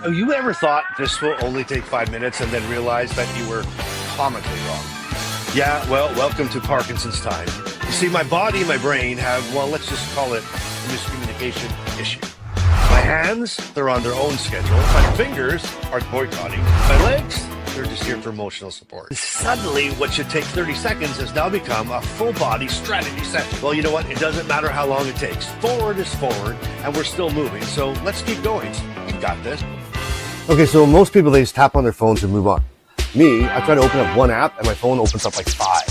Oh, you ever thought this will only take 5 minutes and then realize that you were comically wrong? Yeah, well, welcome to Parkinson's time. You see, my body and my brain have, well, let's just call it a miscommunication issue. My hands, they're on their own schedule. My fingers are boycotting. My legs, they're just here for emotional support. Suddenly, what should take 30 seconds has now become a full-body strategy session. Well, you know what? It doesn't matter how long it takes. Forward is forward, and we're still moving. So let's keep going. You've got this. Okay, so most people, they just tap on their phones and move on. Me, I try to open up one app and my phone opens up like 5.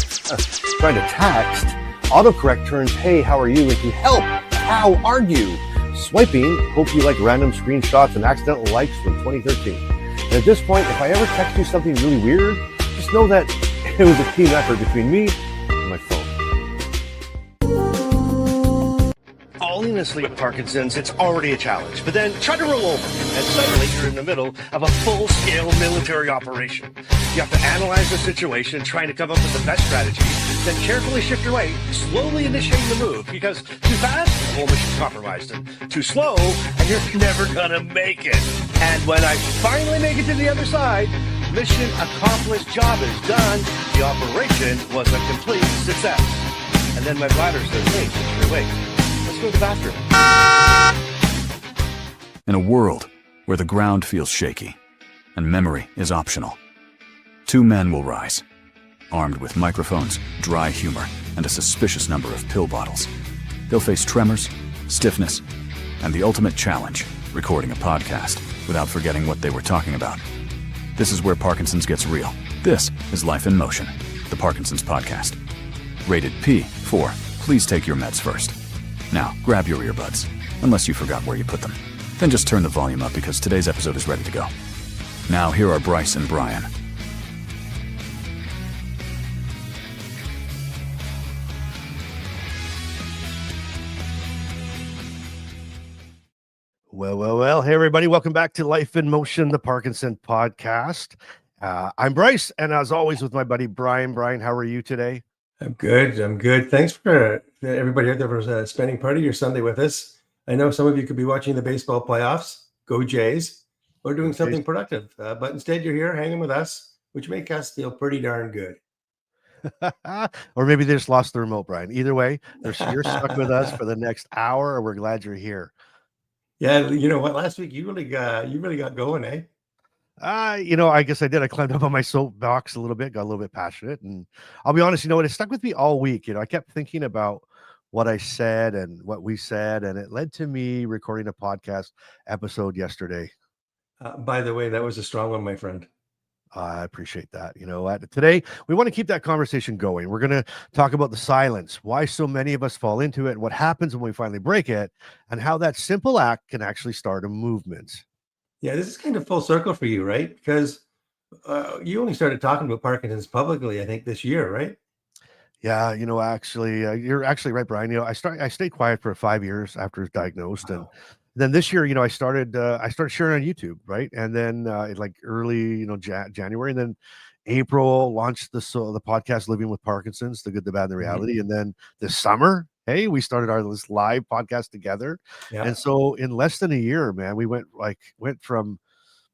Trying to text, autocorrect turns, hey, how are you, into help, how are you? Swiping, hope you like random screenshots and accidental likes from 2013. And at this point, if I ever text you something really weird, just know that it was a team effort between me and my phone. Falling asleep with Parkinson's, it's already a challenge. But then try to roll over, and suddenly you're in the middle of a full-scale military operation. You have to analyze the situation, trying to come up with the best strategy, then carefully shift your weight, slowly initiating the move, because too fast, the whole mission's compromised, and too slow, and you're never gonna make it. And when I finally make it to the other side, mission accomplished, job is done, the operation was a complete success. And then my bladder says, hey, since you're awake, let's go to the bathroom. In a world where the ground feels shaky and memory is optional, two men will rise, armed with microphones, dry humor, and a suspicious number of pill bottles. They'll face tremors, stiffness, and the ultimate challenge, recording a podcast without forgetting what they were talking about. This is where Parkinson's gets real. This is Life in Motion, the Parkinson's podcast. Rated P for please take your meds first. Now, grab your earbuds, unless you forgot where you put them. Then just turn the volume up because today's episode is ready to go. Now, here are Bryce and Brian. Well. Hey, everybody. Welcome back to Life in Motion, the Parkinson podcast. I'm Bryce, and as always with my buddy Brian. Brian, how are you today? I'm good. Thanks for everybody out there for spending part of your Sunday with us. I know some of you could be watching the baseball playoffs, go Jays, or doing something productive. But instead you're here hanging with us, which makes us feel pretty darn good. Or maybe they just lost the remote, Brian. Either way, you're stuck with us for the next hour, and we're glad you're here. Yeah, you know what? Last week you really got going, eh? I guess I did. I climbed up on my soapbox a little bit, got a little bit passionate, and I'll be honest, it stuck with me all week. I kept thinking about what I said and what we said, and it led to me recording a podcast episode yesterday. By the way, that was a strong one, my friend. I appreciate that. You know what? Today, we want to keep that conversation going. We're going to talk about the silence, why so many of us fall into it, and what happens when we finally break it, and how that simple act can actually start a movement. Yeah, this is kind of full circle for you, right? Because you only started talking about Parkinson's publicly, I think, this year, right? Yeah, actually, you're actually right, Brian. I stayed quiet for 5 years after I was diagnosed, and then this year, I started sharing on YouTube, right? And then like early, January, and then April launched the podcast Living with Parkinson's, the good, the bad, and the reality. And then this summer, hey, we started this live podcast together. Yeah. And so in less than a year, man, we went from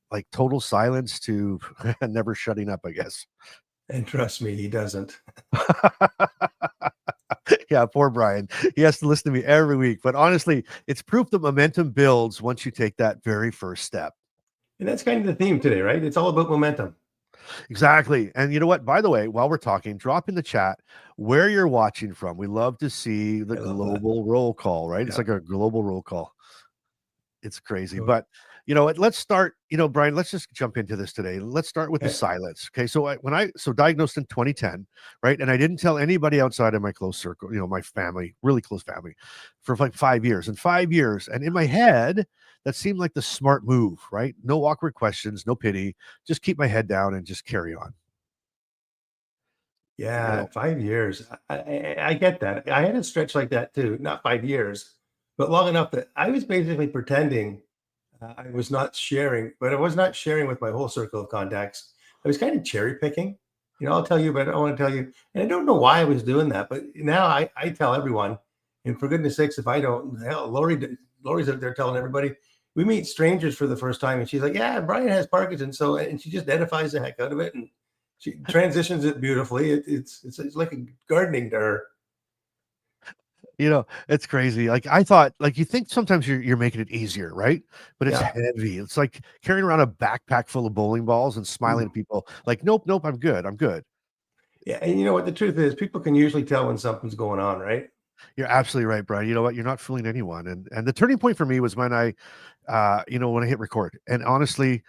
like total silence to never shutting up, I guess. And trust me, he doesn't. Yeah, poor Brian. He has to listen to me every week. But honestly, it's proof that momentum builds once you take that very first step. And that's kind of the theme today, right? It's all about momentum. Exactly. And you know what? By the way, while we're talking, drop in the chat where you're watching from. We love to see the global roll call, right? Yeah. It's like a global roll call. It's crazy. Cool. But let's start, Brian, let's just jump into this today. Let's start with the silence. Okay. So diagnosed in 2010, right? And I didn't tell anybody outside of my close circle, my family, really close family, for like 5 years. And 5 years. And in my head, that seemed like the smart move, right? No awkward questions, no pity, just keep my head down and just carry on. Yeah, 5 years. I get that. I had a stretch like that too. Not 5 years, but long enough that I was basically pretending I was not sharing, but I was not sharing with my whole circle of contacts. I was kind of cherry picking. I'll tell you, but I want to tell you. And I don't know why I was doing that, but now I tell everyone, and for goodness sakes, if I don't, hell, Lori's out there telling everybody, we meet strangers for the first time, and she's like, "Yeah, Brian has Parkinson's," so and she just edifies the heck out of it, and she transitions it beautifully. It's like a gardening to her. It's crazy. Like I thought, like you think sometimes you're making it easier, right? But it's Yeah. heavy. It's like carrying around a backpack full of bowling balls and smiling at people like, nope, nope, I'm good. I'm good. Yeah, and you know what the truth is, people can usually tell when something's going on, right? You're absolutely right, Brian. You know what? You're not fooling anyone. And the turning point for me was when when I hit record. And honestly,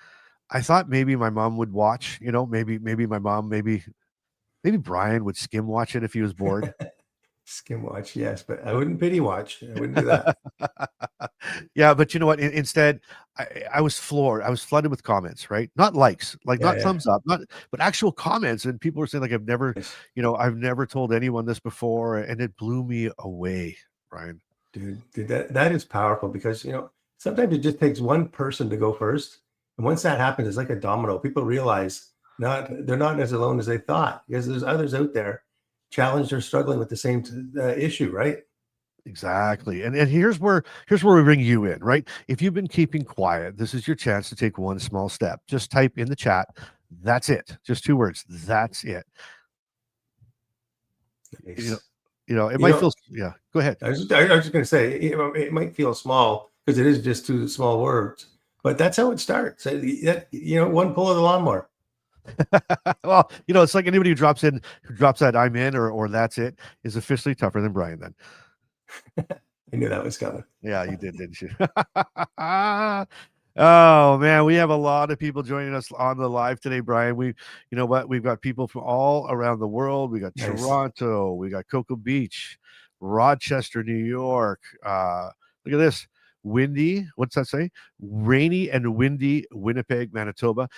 I thought maybe my mom would watch, maybe my mom, maybe Brian would skim watch it if he was bored. Skim watch, yes, but I wouldn't pity watch. I wouldn't do that. Yeah, but you know what? Instead, I was floored. I was flooded with comments, right? Not likes, like Yeah, not yeah. thumbs up, not but actual comments. And people were saying like Yes. I've never told anyone this before, and it blew me away, Brian. Dude, that is powerful because sometimes it just takes one person to go first, and once that happens, it's like a domino. People realize they're not as alone as they thought because there's others out there challenged or struggling with the same issue, right? Exactly. And here's where we bring you in, right? If you've been keeping quiet, this is your chance to take one small step. Just type in the chat. That's it. Just 2 words. That's it. Nice. It might feel yeah. Go ahead. I was just going to say it might feel small because it is just 2 small words, but that's how it starts. One pull of the lawnmower. Well, it's like anybody who drops that I'm in or that's it is officially tougher than Brian then. I knew that was coming. Yeah, you did, didn't you? Oh man, we have a lot of people joining us on the live today, Brian. You know what? We've got people from all around the world. We got Nice. Toronto, we got Cocoa Beach, Rochester, New York. Look at this. Windy, what's that say? Rainy and windy Winnipeg, Manitoba.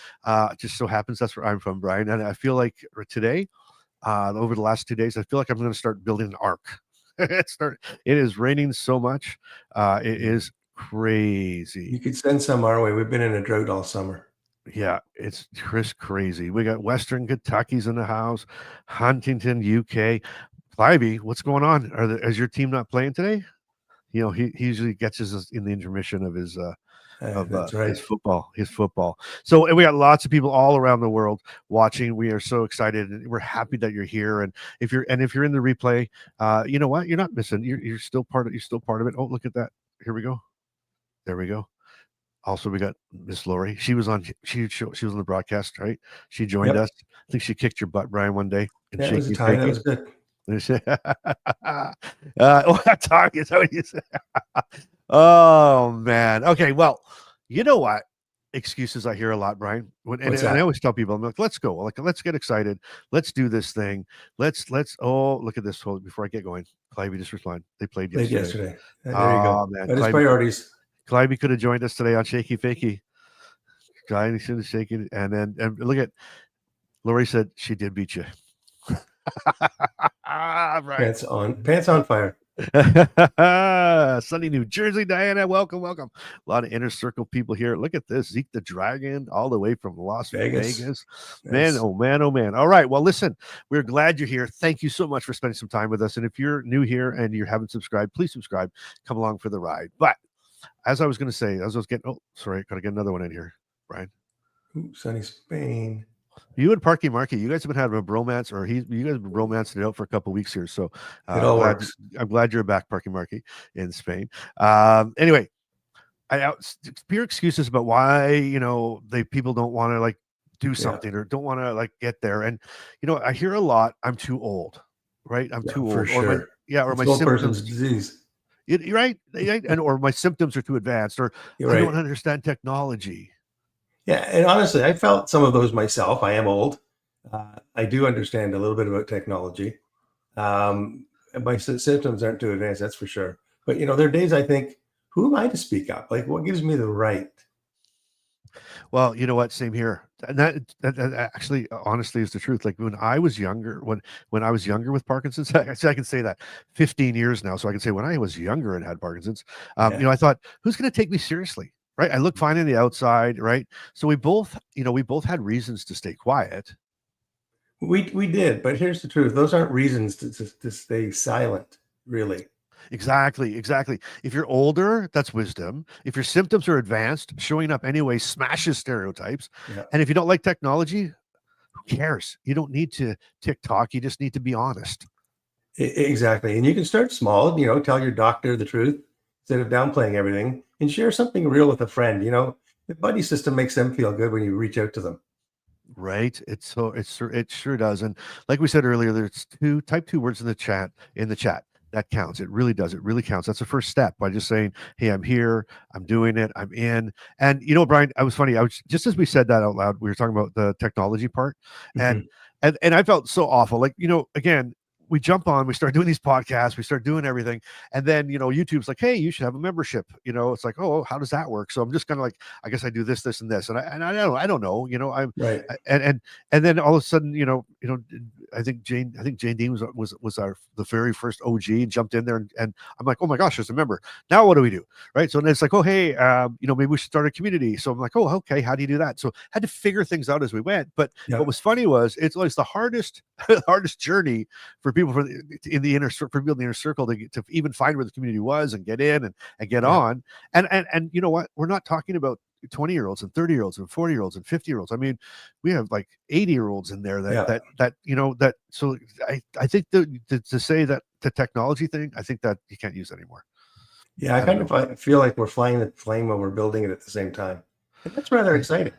Just so happens that's where I'm from, Brian. And I feel like today, over the last 2 days, I feel like I'm going to start building an ark. It is raining so much. It is crazy. You could send some our way. We've been in a drought all summer. Yeah, it's crazy. We got Western Kentucky's in the house, Huntington, UK. Clivey, what's going on? Is your team not playing today? He usually gets us in the intermission of his That's right. his football. So and we got lots of people all around the world watching. We are so excited and we're happy that you're here. And if you're in the replay, you know what? You're not missing. You're still part of it. Oh, look at that. Here we go. There we go. Also, we got Miss Lori. She was on the broadcast, right? She joined us. I think she kicked your butt, Brian, one day. That was a time. That was good. Talk is what you said. Oh man. Okay. Well, you know what? Excuses I hear a lot, Brian. And I always tell people, I'm like, let's go. Like, let's get excited. Let's do this thing. Let's. Oh, look at this. Before I get going, Clivey just responded. They played yesterday. There you go. Man, that is priorities. Clivey could have joined us today on Shakey Fakey. Clivey should have shaken. And look at Lori said she did beat you. Right. Pants on fire. Sunny, New Jersey, Diana, welcome. A lot of inner circle people here. Look at this, Zeke the Dragon, all the way from Las Vegas. Yes. Man, oh man. All right, well, listen, we're glad you're here. Thank you so much for spending some time with us. And if you're new here and you haven't subscribed, please subscribe. Come along for the ride. But as I was going to say, gotta get another one in here, Brian. Sunny Spain. You and Parky Marky, you guys have been having a bromance, you guys have been romancing it out for a couple of weeks here. So it all works. I'm glad you're back, Parky Marky, in Spain. Anyway, pure excuses about why people don't want to like do something or don't want to like get there. And I hear a lot. I'm too old, right? I'm too old. Sure. Or my symptoms. Person's disease. You're right, or my symptoms are too advanced, or I don't understand technology. Yeah, and honestly, I felt some of those myself. I am old. I do understand a little bit about technology. My symptoms aren't too advanced, that's for sure. But there are days I think, who am I to speak up? Like, what gives me the right? Well, you know what? Same here. And that actually, honestly, is the truth. Like when I was younger, when I was younger with Parkinson's, I can say that 15 years now. So I can say when I was younger and had Parkinson's, I thought, who's going to take me seriously? Right. I look fine on the outside. Right. So we both had reasons to stay quiet. We did. But here's the truth. Those aren't reasons to stay silent, really. Exactly, exactly. If you're older, that's wisdom. If your symptoms are advanced, showing up anyway smashes stereotypes. Yeah. And if you don't like technology, who cares? You don't need to TikTok. You just need to be honest. Exactly. And you can start small, tell your doctor the truth instead of downplaying everything, and share something real with a friend. The buddy system makes them feel good when you reach out to them. Right. It sure does. And like we said earlier, there's type two words in the chat that counts. It really does. It really counts. That's the first step by just saying, hey, I'm here, I'm doing it, I'm in. And Brian, I was funny. I was just, as we said that out loud, we were talking about the technology part. And Mhm. and I felt so awful. Like, again, we jump on, we start doing these podcasts, we start doing everything, and then YouTube's like, hey, you should have a membership. It's like, oh, how does that work? So I'm just kind of like, I guess I do this, and this, and I don't know. Right. And then all of a sudden, I think Jane Dean was the very first OG and jumped in there, and I'm like, oh my gosh, there's a member. Now what do we do? Right. So then it's like, oh, hey, maybe we should start a community. So I'm like, oh, okay, how do you do that? So I had to figure things out as we went. But Yeah. what was funny was it's always the hardest journey for people in the inner circle to even find where the community was and get in and get on. And you know what? We're not talking about 20-year-olds and 30-year-olds and 40-year-olds and 50-year-olds. I mean, we have like 80-year-olds in there that so I think to say that the technology thing, I think that you can't use anymore. Yeah, I kind of feel like we're flying the plane while we're building it at the same time. And that's rather exciting.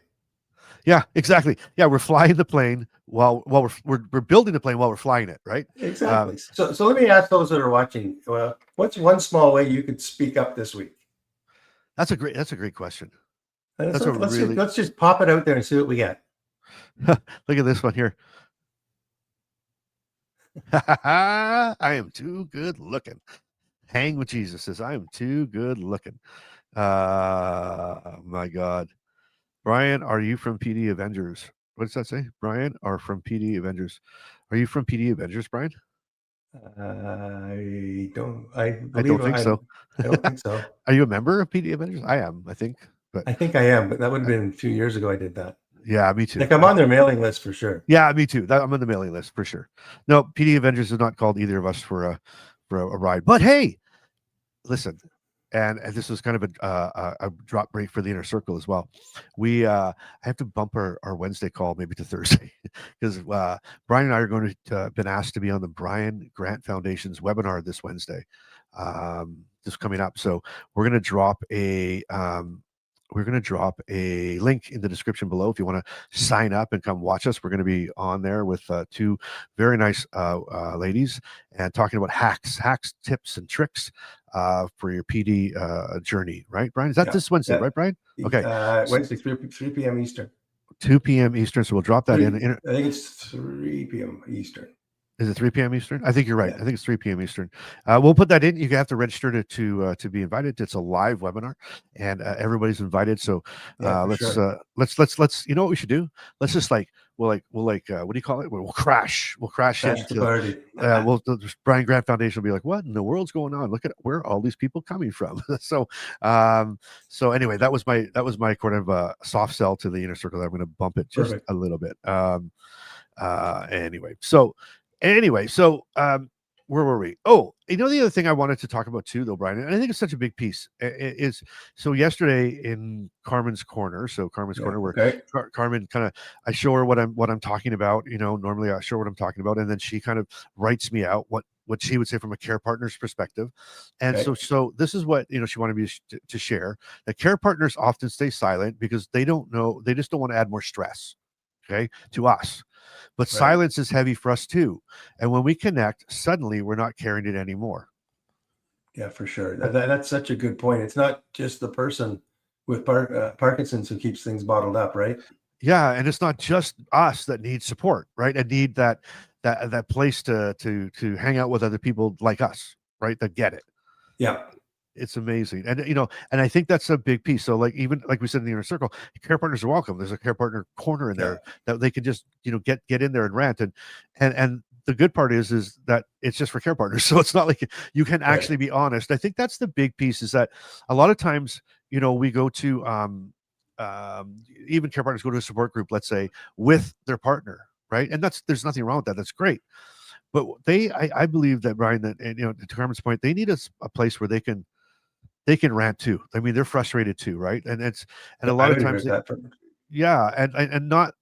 Yeah, exactly. Yeah, we're flying the plane while we're building the plane while we're flying it, right? Exactly. So let me ask those that are watching, what's one small way you could speak up this week? That's a great question. Let's just pop it out there and see what we get. Look at this one here. I am too good looking. Hang with Jesus says, I am too good looking. My God. Brian, are you from PD Avengers? What does that say? Brian are from PD Avengers. Are you from PD Avengers, Brian? I don't think so. I don't think so. Are you a member of PD Avengers? I am, I think. But I think I am, but that would have been a few years ago I did that. Yeah, me too. Like I'm on their mailing list for sure. Yeah, me too. I'm on the mailing list for sure. No, PD Avengers has not called either of us for a ride. But hey, listen, and this was kind of a drop break for the inner circle as well. I have to bump our Wednesday call maybe to Thursday because Brian and I are going to been asked to be on the Brian Grant Foundation's webinar this Wednesday. This coming up, so we're going to drop a link in the description below if you want to sign up and come watch us. We're going to be on there with two very nice ladies and talking about hacks, tips, and tricks for your PD journey. Right, Brian? Is that this Wednesday, right, Brian? Okay. Wednesday, 3 p.m. Eastern. 2 p.m. Eastern. So we'll drop that in. I think it's 3 p.m. Eastern. Is it 3 p.m. Eastern? I think you're right. Yeah. I think it's 3 p.m. Eastern. We'll put that in. You have to register to be invited. It's a live webinar, and everybody's invited. So let's. You know what we should do? Let's just what do you call it? We'll crash. We'll crash into the party. The Brian Grant Foundation will be like, what in the world's going on? Look at where are all these people coming from. So anyway, that was my kind of soft sell to the inner circle. I'm going to bump it just a little bit. Anyway, so where were we? Oh, the other thing I wanted to talk about too, though, Brian, and I think it's such a big piece, is so yesterday in Carmen's Corner. So Carmen's Corner, where Carmen kind of, I show her what I'm talking about. Normally I show her what I'm talking about, and then she kind of writes me out what she would say from a care partner's perspective. And so this is what she wanted me to share. That care partners often stay silent because they don't know, they just don't want to add more stress, to us. But silence is heavy for us too. And when we connect, suddenly we're not carrying it anymore. Yeah, for sure. That's such a good point. It's not just the person with Parkinson's who keeps things bottled up, right? Yeah, and it's not just us that need support, right? And need that place to hang out with other people like us, right? That get it. Yeah. It's amazing. And, and I think that's a big piece. So even like we said in the inner circle, care partners are welcome. There's a care partner corner in there that they can just, get in there and rant. And the good part is that it's just for care partners. So it's not like you can actually be honest. I think that's the big piece, is that a lot of times, we go to, even care partners go to a support group, let's say, with their partner, right? And there's nothing wrong with that. That's great. But I believe that, Brian, that, and to Carmen's point, they need a place where they can rant too. I mean, they're frustrated too, right? And a I lot of would agree times, with that. yeah, and not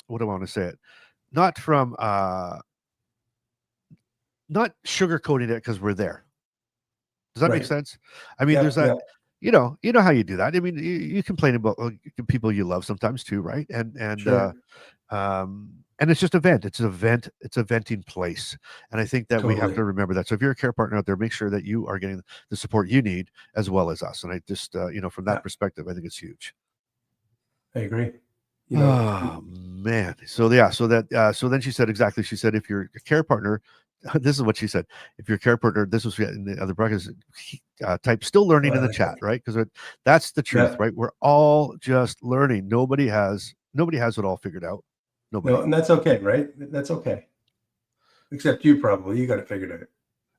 what do I want to say it? Not from not sugarcoating it because we're there. Does that make Right. sense? I mean, Yeah. there's that. You know how you do that. I mean, you complain about people you love sometimes too, right? Sure. And it's just a vent. It's an event. It's a venting place. And I think that we have Totally. to remember that. So if you're a care partner out there, make sure that you are getting the support you need as well as us. And I just, from that Yeah. perspective, I think it's huge. I agree. Oh man. So yeah. So then she said exactly. She said, if you're a care partner, this is what she said. If you're a care partner, this was in the other brackets. Type still learning in the chat, right? Because that's the truth, right? We're all just learning. Nobody has it all figured out. Nobody. No, and that's okay, right? That's okay. Except you, probably. You got it figured out.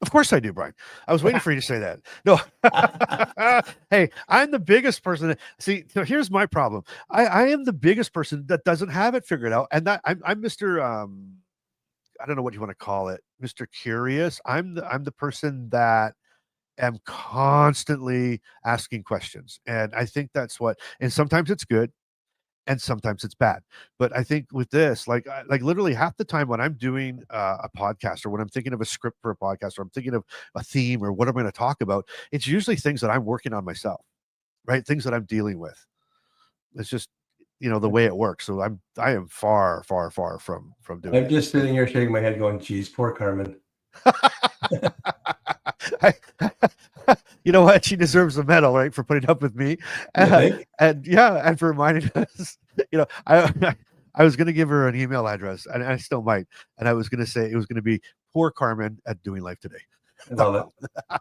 Of course I do, Brian. I was waiting for you to say that. No. Hey, I'm the biggest person. See, so here's my problem. I am the biggest person that doesn't have it figured out. And that I'm Mr. I don't know what you want to call it, Mr. Curious. I'm the person that am constantly asking questions. And I think that's and sometimes it's good and sometimes it's bad. But I think with this, like literally half the time when I'm doing a podcast, or when I'm thinking of a script for a podcast, or I'm thinking of a theme or what I'm going to talk about, it's usually things that I'm working on myself, right? Things that I'm dealing with. It's just, the way it works. So I am far, far, far from doing I'm it. just sitting here shaking my head going, geez, poor Carmen. You know what? She deserves a medal, right, for putting up with me, and for reminding us. I was going to give her an email address, and I still might. And I was going to say it was going to be poor Carmen at Doing Life Today. I love it.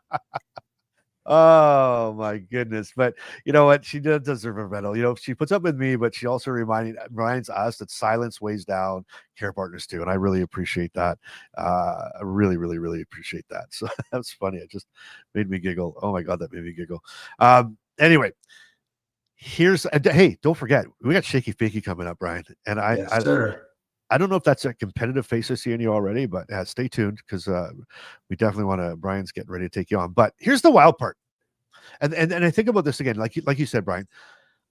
Oh my goodness. But you know what? She does deserve a medal. She puts up with me, but she also reminds us that silence weighs down care partners too. And I really appreciate that. I really, really, really appreciate that. So that's funny. It just made me giggle. Oh my God, that made me giggle. Anyway, hey, don't forget, we got Shakey Fakey coming up, Brian. And I don't know if that's a competitive face I see in you already, but stay tuned, because we definitely want to. Brian's getting ready to take you on. But here's the wild part, and I think about this again, like you said, Brian.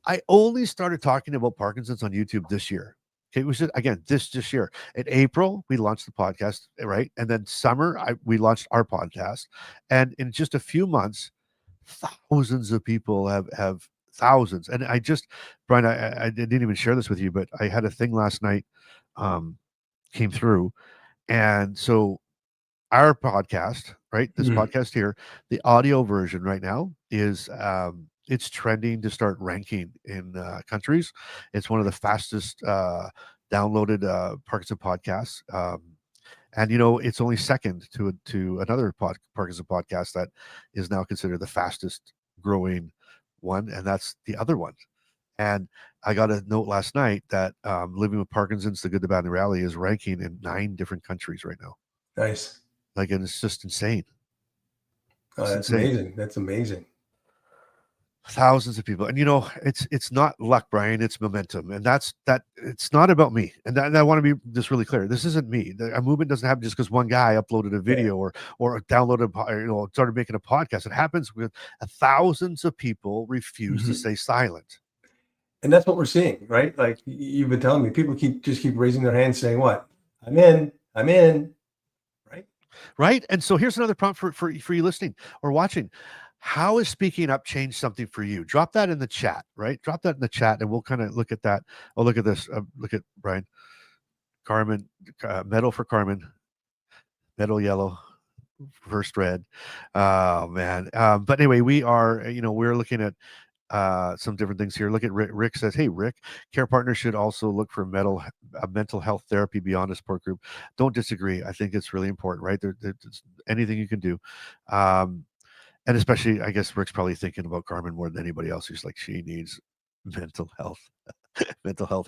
I only started talking about Parkinson's on YouTube this year. Okay, it was again this year. In April, we launched the podcast, right? And then summer, we launched our podcast, and in just a few months, thousands of people have thousands. And Brian, I didn't even share this with you, but I had a thing last night. Came through, and so our podcast, right, this podcast here, the audio version right now is it's trending to start ranking in countries. It's one of the fastest downloaded Parkinson podcasts, and it's only second to another Parkinson podcast that is now considered the fastest growing one, and that's the other one. And I got a note last night that Living with Parkinson's, the Good, the Bad, and the Rally is ranking in 9 different countries right now. Nice. And it's just insane. That's amazing. That's amazing. Thousands of people. And it's not luck, Brian, it's momentum. And that's it's not about me. And I want to be just really clear. This isn't me. A movement doesn't happen just because one guy uploaded a video or downloaded, started making a podcast. It happens with thousands of people refuse to stay silent. And that's what we're seeing, right? Like you've been telling me, people keep raising their hands saying, what? I'm in, right? Right. And so here's another prompt for you listening or watching. How has speaking up changed something for you? Drop that in the chat, right? Drop that in the chat, and we'll kind of look at that. Oh, look at this. Look at Brian. Carmen, medal for Carmen. Medal yellow, first red. Oh, man. But anyway, we're looking at some different things here. Look at Rick says, hey, Rick, care partners should also look for mental health therapy beyond a support group. Don't disagree. I think it's really important, right? There's anything you can do. And especially, I guess Rick's probably thinking about Carmen more than anybody else. He's like, she needs mental health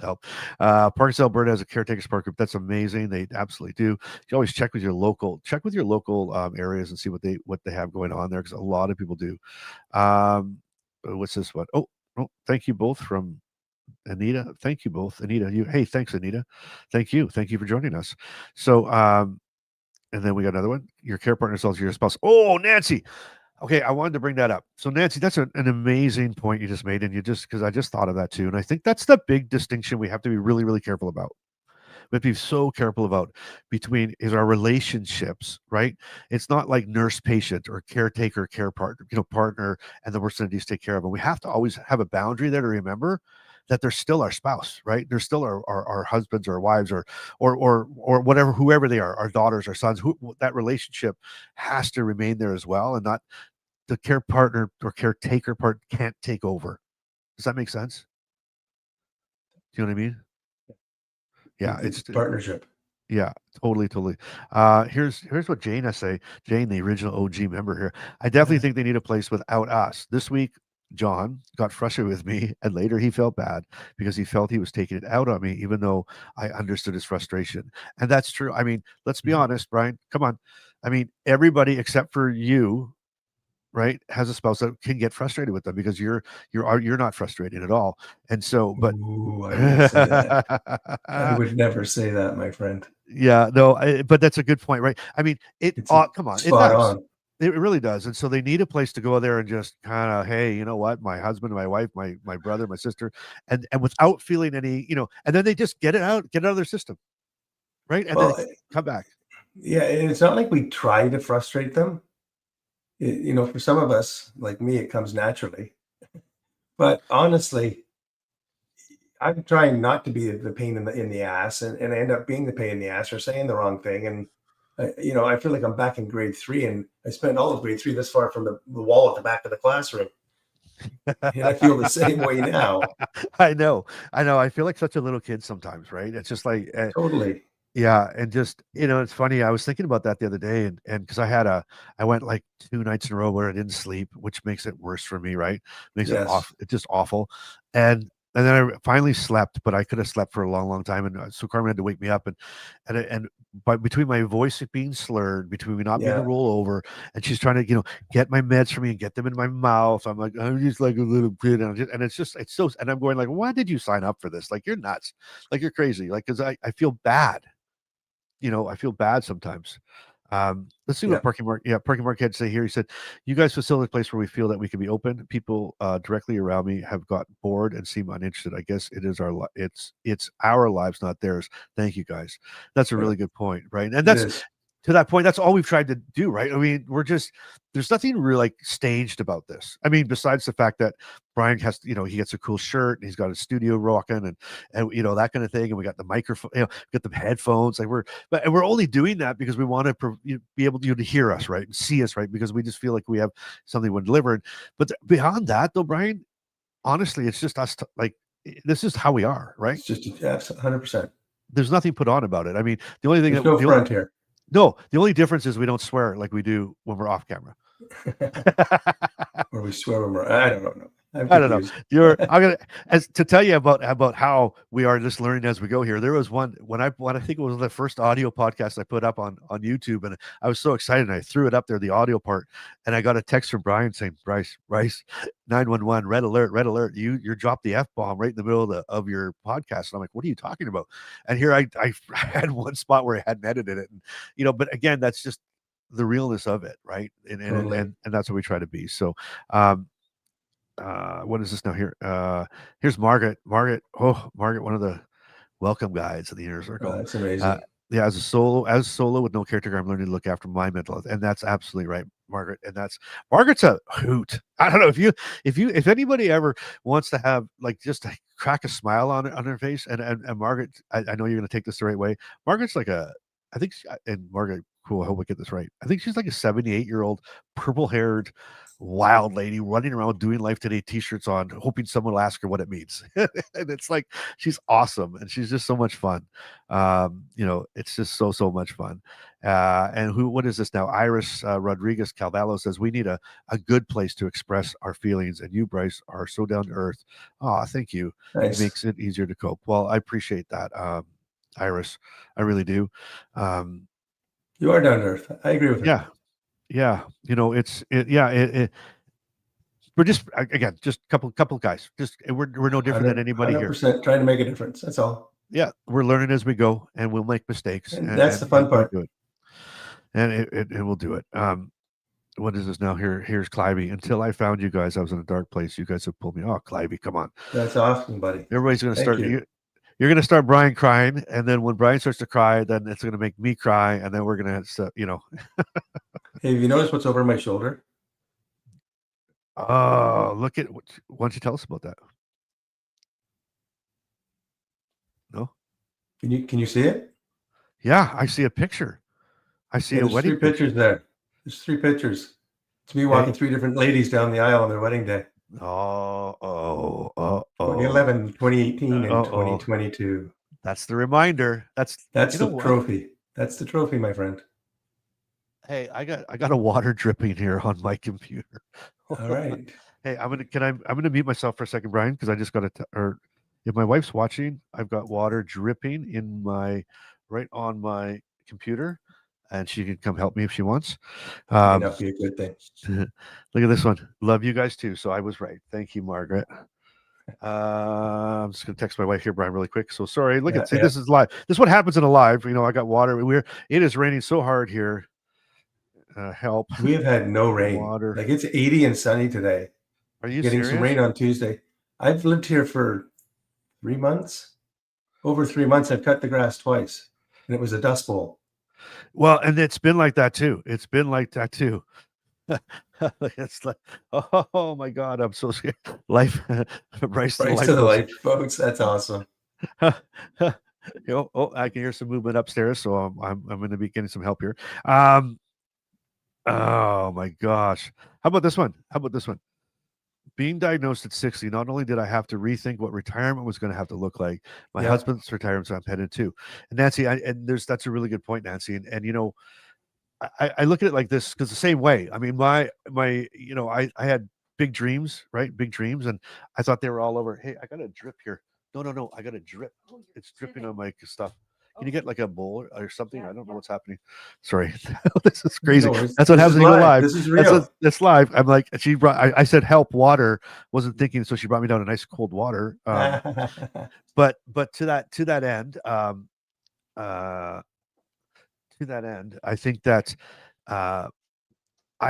help. Parkinson Alberta has a caretaker support group. That's amazing. They absolutely do. You always check with your local areas and see what they have going on there, because a lot of people do. What's this one? Oh, thank you both from Anita, thank you both. Anita, hey, thanks, Anita. Thank you for joining us. So, and then we got another one. Your care partner is also your spouse. Oh, Nancy. Okay, I wanted to bring that up. So, Nancy, that's an amazing point you just made, and because I just thought of that too, and I think that's the big distinction we have to be really, really careful about. We have to be so careful about between is our relationships, right? It's not like nurse patient or caretaker care partner, partner, and the person that needs to take care of them. We have to always have a boundary there to remember that they're still our spouse, right? They're still our husbands or wives or whatever, whoever they are, our daughters, our sons. That relationship has to remain there as well, and not the care partner or caretaker part can't take over. Does that make sense? Do you know what I mean? Yeah, it's partnership. Yeah, totally. Here's what Jane has say. Jane, the original OG member here. I definitely think they need a place without us. This week, John got frustrated with me, and later he felt bad because he felt he was taking it out on me, even though I understood his frustration. And that's true. I mean, let's be honest, Brian. Come on. I mean, everybody except for you, right, has a spouse that can get frustrated with them because you're not frustrated at all. And so, but Ooh, I wouldn't say that. I would never say that, my friend. Yeah, no, but that's a good point, right? I mean, come on, it does. On. It really does. And so they need a place to go there and just kind of, hey, you know what? My husband, my wife, my brother, my sister, and without feeling any, and then they just get it out of their system, right? And then come back. Yeah, and it's not like we try to frustrate them. For some of us, like me, it comes naturally. But honestly, I'm trying not to be the pain in the ass, and I end up being the pain in the ass or saying the wrong thing. And I feel like I'm back in grade 3, and I spent all of grade 3 this far from the wall at the back of the classroom. And I feel the same way now. I know. I feel like such a little kid sometimes, right? It's just like totally. Yeah, and just it's funny. I was thinking about that the other day, and because I went like 2 nights in a row where I didn't sleep, which makes it worse for me, right? Makes it off. It's just awful. And then I finally slept, but I could have slept for a long, long time. And so Carmen had to wake me up, and but between my voice being slurred, between me not being a rollover, and she's trying to get my meds for me and get them in my mouth. I'm like, I'm just like a little kid, and it's so. And I'm going like, why did you sign up for this? Like, you're nuts, like you're crazy, like because I feel bad. I feel bad sometimes. Let's see what Parking Mark had to say here. He said, you guys facilitate a place where we feel that we can be open. People directly around me have got bored and seem uninterested. I guess it is it's our lives, not theirs. Thank you, guys. That's a really good point, right? And that's to that point, that's all we've tried to do, right? I mean, there's nothing really like staged about this. I mean, besides the fact that Brian has, he gets a cool shirt and he's got a studio rocking and that kind of thing. And we got the microphone, get the headphones. Like we're only doing that because we want to be able to hear us, right? And see us, right? Because we just feel like we have something we're delivering. But beyond that though, Brian, honestly, it's just us, this is how we are, right? It's just 100%. There's nothing put on about it. I mean, the only thing there's no front here. No, the only difference is we don't swear like we do when we're off camera. Or we swear when we're, I don't know. I don't know. I'm gonna to tell you about how we are just learning as we go here. There was one when I think it was the first audio podcast I put up on YouTube, and I was so excited. And I threw it up there, the audio part, and I got a text from Brian saying, Bryce, 911, red alert. You dropped the F-bomb right in the middle of your podcast. And I'm like, what are you talking about? And here I had one spot where I hadn't edited it, and but again, that's just the realness of it, right? And that's what we try to be. So what is this now here? Here's Margaret. Margaret, one of the welcome guides of the inner circle. Oh, that's amazing. Yeah, as solo with no caretaker, I'm learning to look after my mental health, and that's absolutely right, Margaret. And Margaret's a hoot. I don't know if anybody ever wants to have just to crack a smile on her face, and Margaret, I know you're going to take this the right way. Margaret's like and Margaret, cool. I hope I get this right. I think she's like a 78-year-old, purple-haired, wild lady running around doing Life Today t-shirts on, hoping someone will ask her what it means. And it's like she's awesome, and she's just so much fun. It's just so much fun. And what is this now? Iris Rodriguez Calvallo says we need a good place to express our feelings, and you, Bryce, are so down to earth. Oh, thank you. Nice. It makes it easier to cope. Well, I appreciate that, Iris. I really do. You are down to earth. I agree with her. Yeah. we're just again just couple guys. Just we're no different than anybody here. 100% trying to make a difference. That's all. Yeah, we're learning as we go, and we'll make mistakes, And that's the fun part. We'll do it. And it will do it. What is this now? Here's Clivey. Until I found you guys, I was in a dark place. You guys have pulled me. Oh, Clivey, come on. That's awesome, buddy. Everybody's going to start. You're going to start Brian crying, and then when Brian starts to cry, then it's going to make me cry, and then we're going to, Hey, have you noticed what's over my shoulder? Oh, look at. Why don't you tell us about that? No. Can you see it? Yeah, I see a picture. I see a wedding. 3 pictures there. There's 3 pictures. It's me walking 3 different ladies down the aisle on their wedding day. 2011, 2018, and 2022. That's the reminder. That's the trophy. That's the trophy, my friend. Hey, I got a water dripping here on my computer. All right. Hey, I'm gonna mute myself for a second, Brian, because I just got or if my wife's watching, I've got water dripping in right on my computer, and she can come help me if she wants. That'd be a good thing. Look at this one. Love you guys too. So I was right. Thank you, Margaret. I'm just gonna text my wife here, Brian, really quick. So sorry. Look at this is live. This is what happens in a live. I got water. It is raining so hard here. Help. We have had no rain. Water. Like it's 80 and sunny today. Are you getting serious? Some rain on Tuesday? I've lived here for 3 months. Over 3 months, I've cut the grass twice, and it was a dust bowl. Well, and it's been like that too. It's like, oh my God, I'm so scared. Life, Bryce to the life, folks. That's awesome. I can hear some movement upstairs, so I'm going to be getting some help here. Oh my gosh. How about this one? Being diagnosed at 60, not only did I have to rethink what retirement was going to have to look like, my husband's retirement, so I'm headed too. And Nancy, that's a really good point, Nancy. And I look at it like this because the same way. I mean, I had big dreams, right? Big dreams, and I thought they were all over. Hey, I got a drip here. No, I got a drip. It's dripping on my stuff. Can you get like a bowl or something? I don't know what's happening. Sorry. This is crazy. No, that's what happens when you go live. This is real. It's live. I'm like, I said help water. Wasn't thinking, so she brought me down a nice cold water. But to that end, I think that I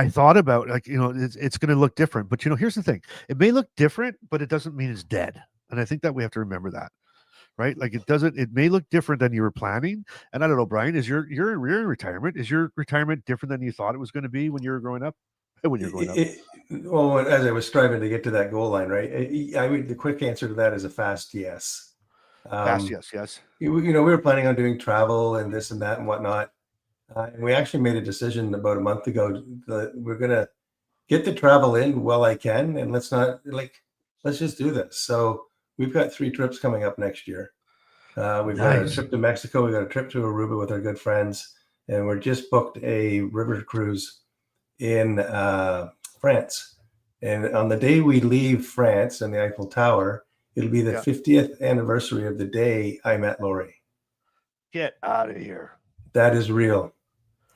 thought about it's going to look different. But here's the thing: it may look different, but it doesn't mean it's dead. And I think that we have to remember that. Right? Like it may look different than you were planning. And I don't know, Brian, you're in retirement. Is your retirement different than you thought it was going to be when you were growing up? Well, as I was striving to get to that goal line, right? The quick answer to that is a fast yes. Yes. We were planning on doing travel and this and that and whatnot. And we actually made a decision about a month ago that we're going to get the travel in while I can. And let's just do this. So we've got 3 trips coming up next year. We've got a trip to Mexico. We've got a trip to Aruba with our good friends. And we're just booked a river cruise in France. And on the day we leave France and the Eiffel Tower, it'll be the 50th anniversary of the day I met Lori. Get out of here. That is real.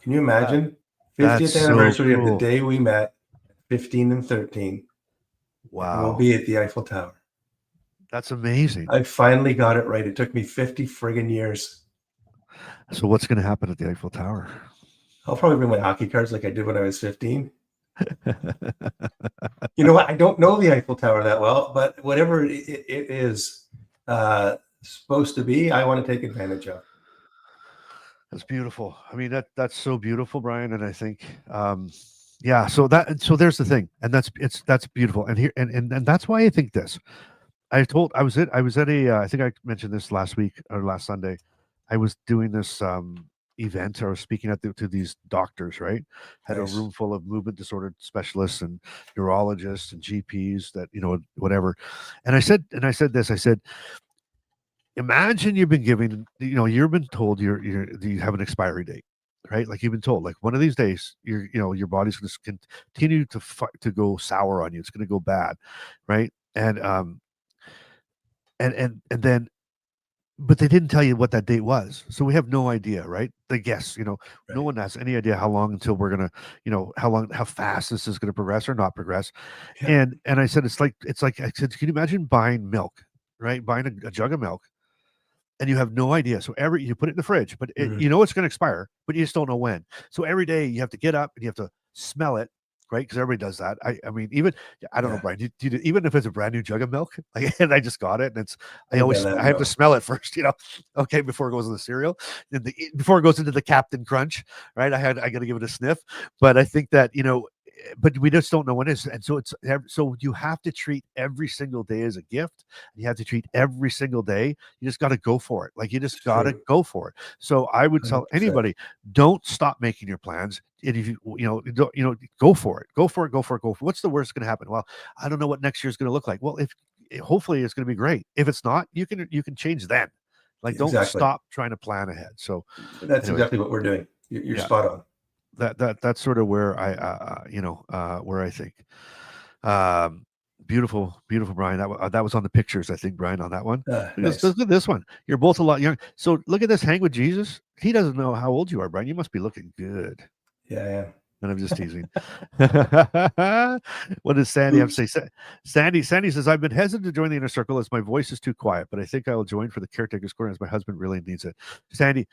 Can you imagine? 50th anniversary of the day we met, 15 and 13. Wow. We'll be at the Eiffel Tower. That's amazing. I finally got it right. It took me 50 friggin' years. So what's going to happen at the Eiffel Tower? I'll probably bring my hockey cards like I did when I was 15. You know what? I don't know the Eiffel Tower that well, but whatever it is supposed to be, I want to take advantage of. That's beautiful. I mean, that's so beautiful, Brian. And I think, so there's the thing, and that's beautiful. And here, and that's why I think this. I was at I think I mentioned this last week or last Sunday. I was doing this event. I was speaking to these doctors, right? Had a room full of movement disorder specialists and neurologists and GPs that, whatever. And I said this, I said, imagine you've been given, you've been told you have an expiry date, right? Like you've been told, like one of these days, your body's going to continue to go sour on you. It's going to go bad, right? And then but they didn't tell you what that date was. So we have no idea, right? The guess, no Right. one has any idea how long until we're going to, how fast this is going to progress or not progress. Yeah. And I said, it's like, I said, can you imagine buying milk, right? Buying a jug of milk and you have no idea. So you put it in the fridge, but Mhm. it's going to expire, but you just don't know when. So every day you have to get up and you have to smell it, right? Because everybody does that. I mean, even I don't know, Yeah. Brian. Even if it's a brand new jug of milk, and I just got it, and I I've done that, I have to no. smell it first, okay, before it goes in the cereal, and before it goes into the Captain Crunch, right? I got to give it a sniff, but I think that but we just don't know when it is, and so you have to treat every single day as a gift. You have to treat every single day. You just got to go for it. Like you just got to True. go for it. So I would tell 100%. anybody, don't stop making your plans. And if go for it. Go for it. Go for it. Go for it. What's the worst going to happen? Well, I don't know what next year is going to look like. Well, if hopefully it's going to be great. If it's not, you can change then. Like don't Exactly. stop trying to plan ahead. So That's anyway, exactly what we're doing. You're yeah. spot on. That's sort of where where I think. Beautiful, Brian. That was on the pictures, I think, Brian, on that one. Nice. Look at this one. You're both a lot young. So look at this. Hang with Jesus. He doesn't know how old you are, Brian. You must be looking good. Yeah, I am. And I'm just teasing. What does Sandy have to say? Sandy says, I've been hesitant to join the inner circle as my voice is too quiet, but I think I will join for the caretaker's corner as my husband really needs it. Sandy,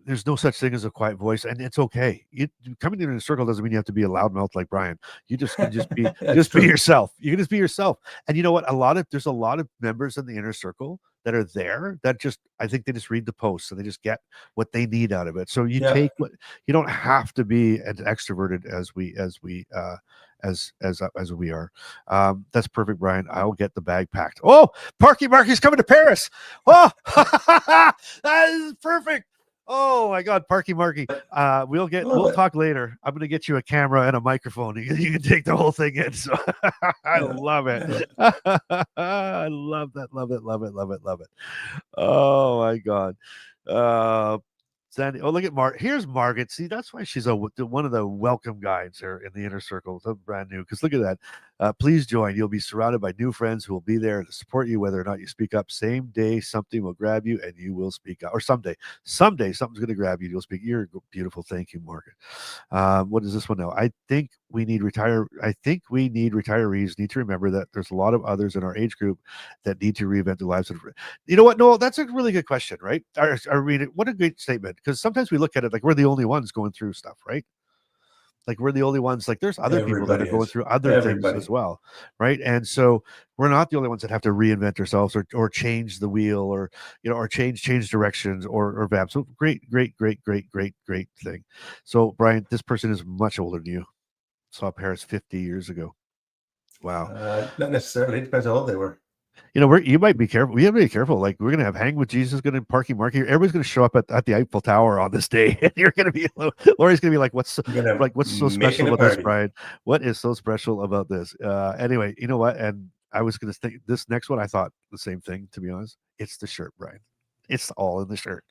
there's no such thing as a quiet voice, and it's okay. Coming in a circle doesn't mean you have to be a loudmouth like Brian. You just can just be be yourself. You can just be yourself. And you know what? There's a lot of members in the inner circle that are there that I think they just read the posts and they just get what they need out of it. So you take what you don't have to be as extroverted as we are. That's perfect, Brian. I'll get the bag packed. Oh, Marky's coming to Paris. Oh, that is perfect. Oh my God, Marky. We'll talk later. I'm gonna get you a camera and a microphone. You can take the whole thing in. So I love it. I love that. Love it. Oh my God. Sandy. Oh, look at Mark. Here's Margaret. See, that's why she's one of the welcome guides here in the inner circle. It's brand new. Because look at that. Please join. You'll be surrounded by new friends who will be there to support you, whether or not you speak up. Same day, something will grab you and you will speak up. Or someday something's going to grab you. You'll speak. You're beautiful. Thank you, Margaret. What is this one now? I think we need retirees need to remember that there's a lot of others in our age group that need to reinvent their lives. You know what, Noel? That's a really good question, right? What a great statement. Because sometimes we look at it like we're the only ones going through stuff, right? Like we're the only ones. Like there's other people that are going through other things as well, right? And so we're not the only ones that have to reinvent ourselves or change the wheel or or change directions or vamp. So great thing. So Brian, this person is much older than you. Saw Paris 50 years ago. Wow. Not necessarily. It depends how old they were. You might be careful. We have to be careful. Like we're gonna have Hang with Jesus, gonna Marky. Everybody's gonna show up at the Eiffel Tower on this day, and you're gonna be Lori's gonna be like, what's so special about this, Brian? What is so special about this? Anyway, you know what? And I was gonna think this next one. I thought the same thing. To be honest, it's the shirt, Brian. It's all in the shirt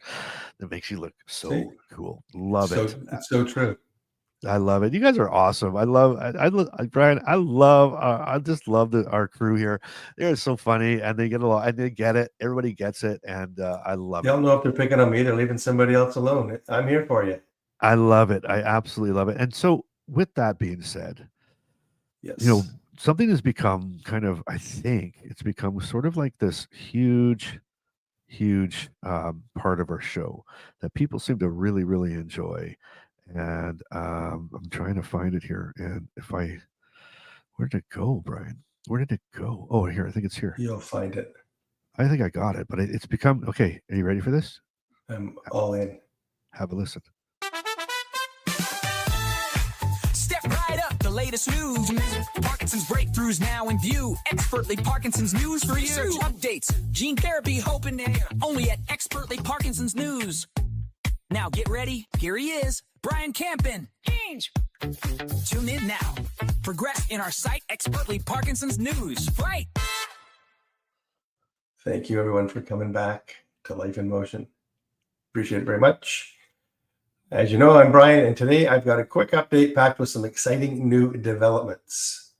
that makes you look so cool. Love it. It's so true. I love it. You guys are awesome. Brian. I just love our crew here. They're so funny and they get along and they get it. Everybody gets it. And I love it. They don't know if they're picking on me. They're leaving somebody else alone. I'm here for you. I love it. I absolutely love it. And so with that being said, yes, something has become kind of, I think it's become sort of like this huge part of our show that people seem to really, really enjoy. And I'm trying to find it here. And where did it go, Brian? Where did it go? Oh, here. I think it's here. You'll find it. I think I got it, but it's become okay. Are you ready for this? I'm all in. Have a listen. Step right up, the latest news. Parkinson's breakthroughs now in view. Expertly Parkinson's news for you. Research updates, gene therapy, hope and air. Only at Expertly Parkinson's News. Now get ready. Here he is, Brian Campen. Tune in now. Progress in our site, Expertly Parkinson's News. Right. Thank you, everyone, for coming back to Life in Motion. Appreciate it very much. As you know, I'm Brian, and today I've got a quick update packed with some exciting new developments.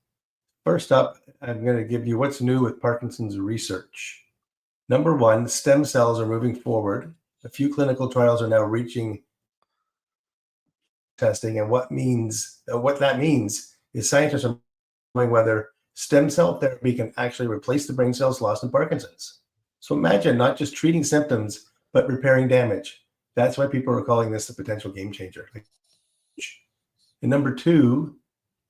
First up, I'm going to give you what's new with Parkinson's research. Number one, stem cells are moving forward. A few clinical trials are now reaching testing, and what that means is scientists are knowing whether stem cell therapy can actually replace the brain cells lost in Parkinson's. So imagine not just treating symptoms, but repairing damage. That's why people are calling this a potential game changer. And number two,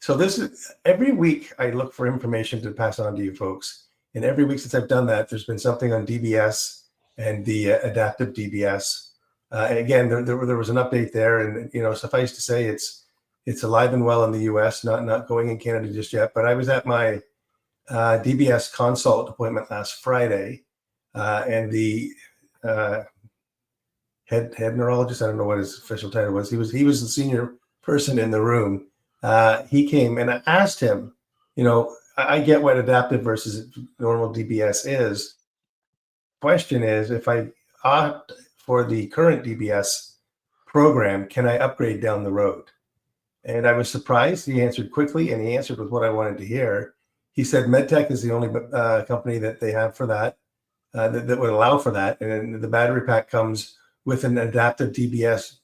so this is every week I look for information to pass on to you folks. And every week since I've done that, there's been something on DBS and the adaptive DBS. And again, there was an update there, and suffice to say, it's alive and well in the U.S., not going in Canada just yet. But I was at my DBS consult appointment last Friday, and the head neurologist, I don't know what his official title was. He was the senior person in the room. He came and I asked him, I get what adaptive versus normal DBS is. Question is, if I opt for the current DBS program, can I upgrade down the road? And I was surprised. He answered quickly, and he answered with what I wanted to hear. He said MedTech is the only company that they have for that, that would allow for that. And the battery pack comes with an adaptive DBS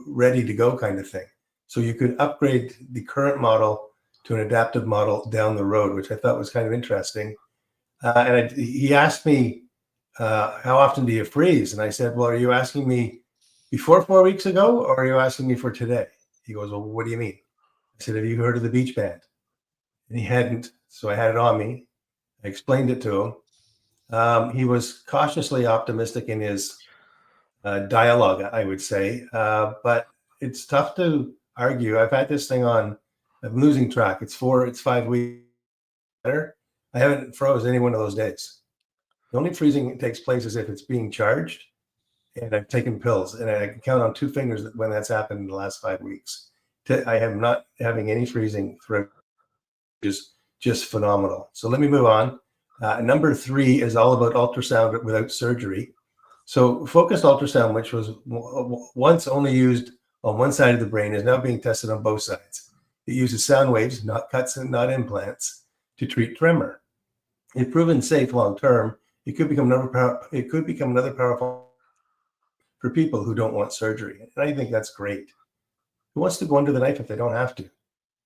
ready to go kind of thing. So you could upgrade the current model to an adaptive model down the road, which I thought was kind of interesting. He asked me, how often do you freeze? And I said, well, are you asking me before 4 weeks ago, or are you asking me for today? He goes, well, what do you mean? I said, have you heard of the beach band? And he hadn't, so I had it on me. I explained it to him. He was cautiously optimistic in his dialogue, I would say, but it's tough to argue. I've had this thing on, I'm losing track. It's 5 weeks later. I haven't froze any one of those days. The only freezing that takes place is if it's being charged and I've taken pills, and I can count on 2 fingers when that's happened in the last 5 weeks. I am not having any freezing throughout, just phenomenal. So let me move on. Number 3 is all about ultrasound without surgery. So focused ultrasound, which was once only used on one side of the brain, is now being tested on both sides. It uses sound waves, not cuts and not implants, to treat tremor. If proven safe long term, it could become another powerful for people who don't want surgery. And I think that's great. Who wants to go under the knife if they don't have to?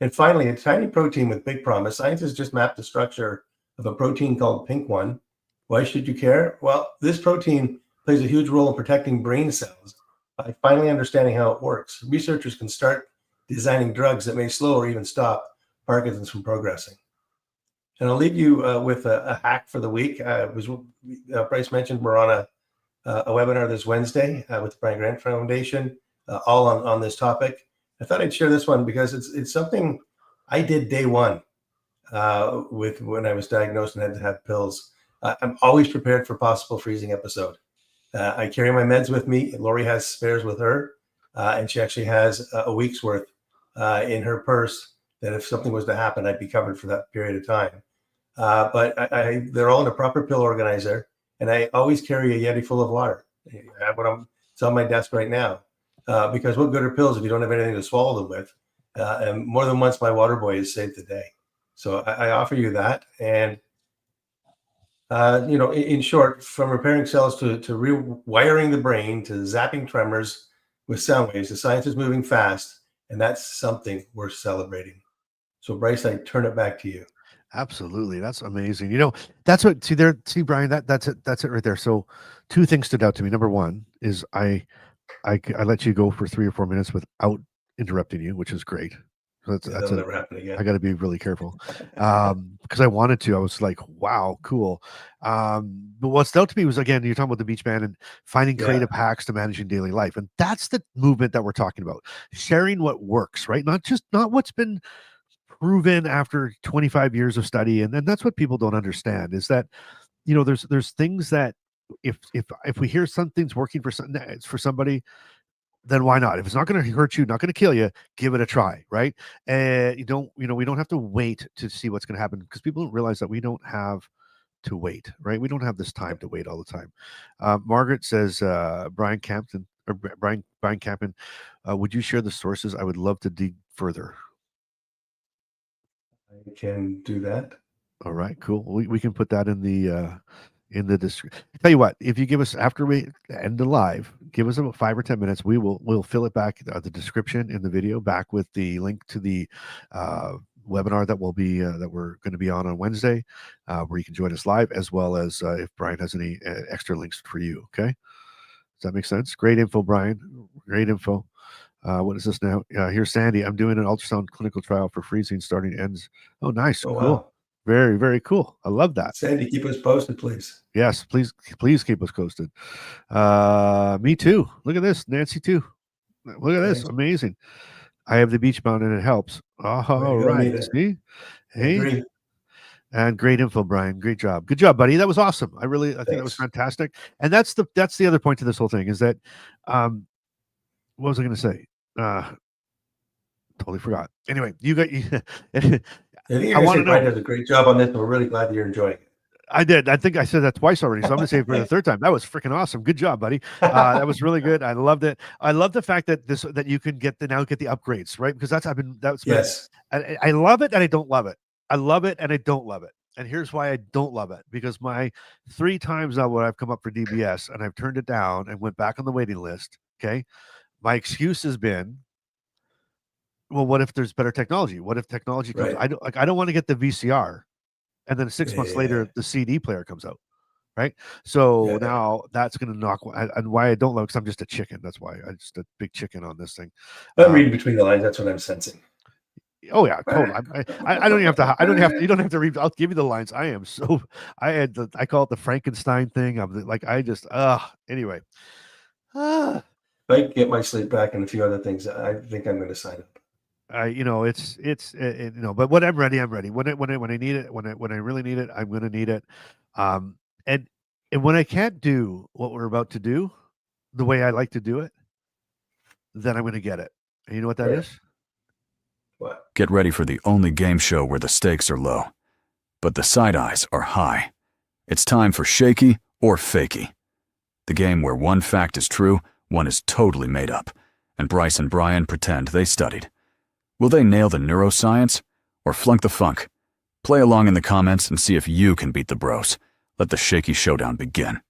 And finally, a tiny protein with big promise. Scientists just mapped the structure of a protein called Pink 1. Why should you care? Well, this protein plays a huge role in protecting brain cells. By finally understanding how it works, researchers can start designing drugs that may slow or even stop Parkinson's from progressing. And I'll leave you with a hack for the week. Bryce mentioned we're on a webinar this Wednesday with the Brian Grant Foundation, all on this topic. I thought I'd share this one because it's something I did day one with when I was diagnosed and had to have pills. I'm always prepared for possible freezing episode. I carry my meds with me. Lori has spares with her, and she actually has a week's worth in her purse that if something was to happen, I'd be covered for that period of time. But they're all in a proper pill organizer, and I always carry a Yeti full of water. It's on my desk right now, because what good are pills if you don't have anything to swallow them with? And more than once, my water boy has saved the day. So I offer you that. And, in short, from repairing cells to rewiring the brain to zapping tremors with sound waves, the science is moving fast, and that's something worth celebrating. So, Bryce, I turn it back to you. Absolutely. That's amazing. That's what, see, Brian, that's it right there. So 2 things stood out to me. Number 1 is I let you go for 3 or 4 minutes without interrupting you, which is great. So that'll never happen again. I got to be really careful because I wanted to. I was like, wow, cool. But what stood out to me was, again, you're talking about the beach band and finding creative hacks to managing daily life. And that's the movement that we're talking about. Sharing what works, right? Not what's been proven after 25 years of study. And that's what people don't understand is that, there's things that if we hear something's working for somebody, then why not? If it's not going to hurt you, not going to kill you, give it a try, right? And we don't have to wait to see what's going to happen, because people don't realize that we don't have to wait, right? We don't have this time to wait all the time. Margaret says, Brian Campen, would you share the sources? I would love to dig further. I can do that. All right, cool. We can put that in the in the description. Tell you what, if you give us after we end the live, give us about 5 or 10 minutes. We'll fill it back the description in the video back with the link to the webinar that will be that we're going to be on Wednesday, where you can join us live, as well as if Brian has any extra links for you. Okay, does that make sense? Great info, Brian. Great info. What is this now? Here's Sandy. I'm doing an ultrasound clinical trial for freezing starting ends. Oh, nice. Oh, cool. wow. Very, very cool. I love that. Sandy, keep us posted, please. Yes, please keep us posted. Me too. Look at this. Nancy too. Look at this. Thanks. Amazing. I have the beach bound and it helps. All right. See? Hey. Agree. And great info, Brian. Great job. Good job, buddy. That was awesome. I think that was fantastic. And that's the other point to this whole thing is that what was I going to say? Totally forgot. Anyway, you got I want to know. Brian does a great job on this, and we're really glad that you're enjoying it. I did. I think I said that twice already, so I'm going to say it for the third time. That was freaking awesome. Good job, buddy. That was really good. I loved it. I love the fact that that you can get the upgrades, right? Because yes. I love it and I don't love it. I love it and I don't love it. And here's why I don't love it. Because my 3 times now when I've come up for DBS and I've turned it down and went back on the waiting list, okay, my excuse has been, well, what if there's better technology? What if technology comes? Right. I don't want to get the VCR, and then 6 months later the CD player comes out, right? So now that's going to knock. And why I don't love it, because I'm just a chicken. That's why I'm just a big chicken on this thing. I'm reading between the lines. That's what I'm sensing. Oh yeah, totally. I don't even have to. I don't have to. You don't have to read. I'll give you the lines. I am so. I call it the Frankenstein thing. I'm like I just. Anyway. If I get my sleep back and a few other things, I think I'm going to sign up. But when I'm ready, I'm ready. When I need it, when I really need it, I'm going to need it. And when I can't do what we're about to do, the way I like to do it, then I'm going to get it. And you know what that is? What? Get ready for the only game show where the stakes are low, but the side eyes are high. It's time for Shakey or Fakey, the game where one fact is true, one is totally made up, and Bryce and Brian pretend they studied. Will they nail the neuroscience or flunk the funk? Play along in the comments and see if you can beat the bros. Let the Shakey showdown begin.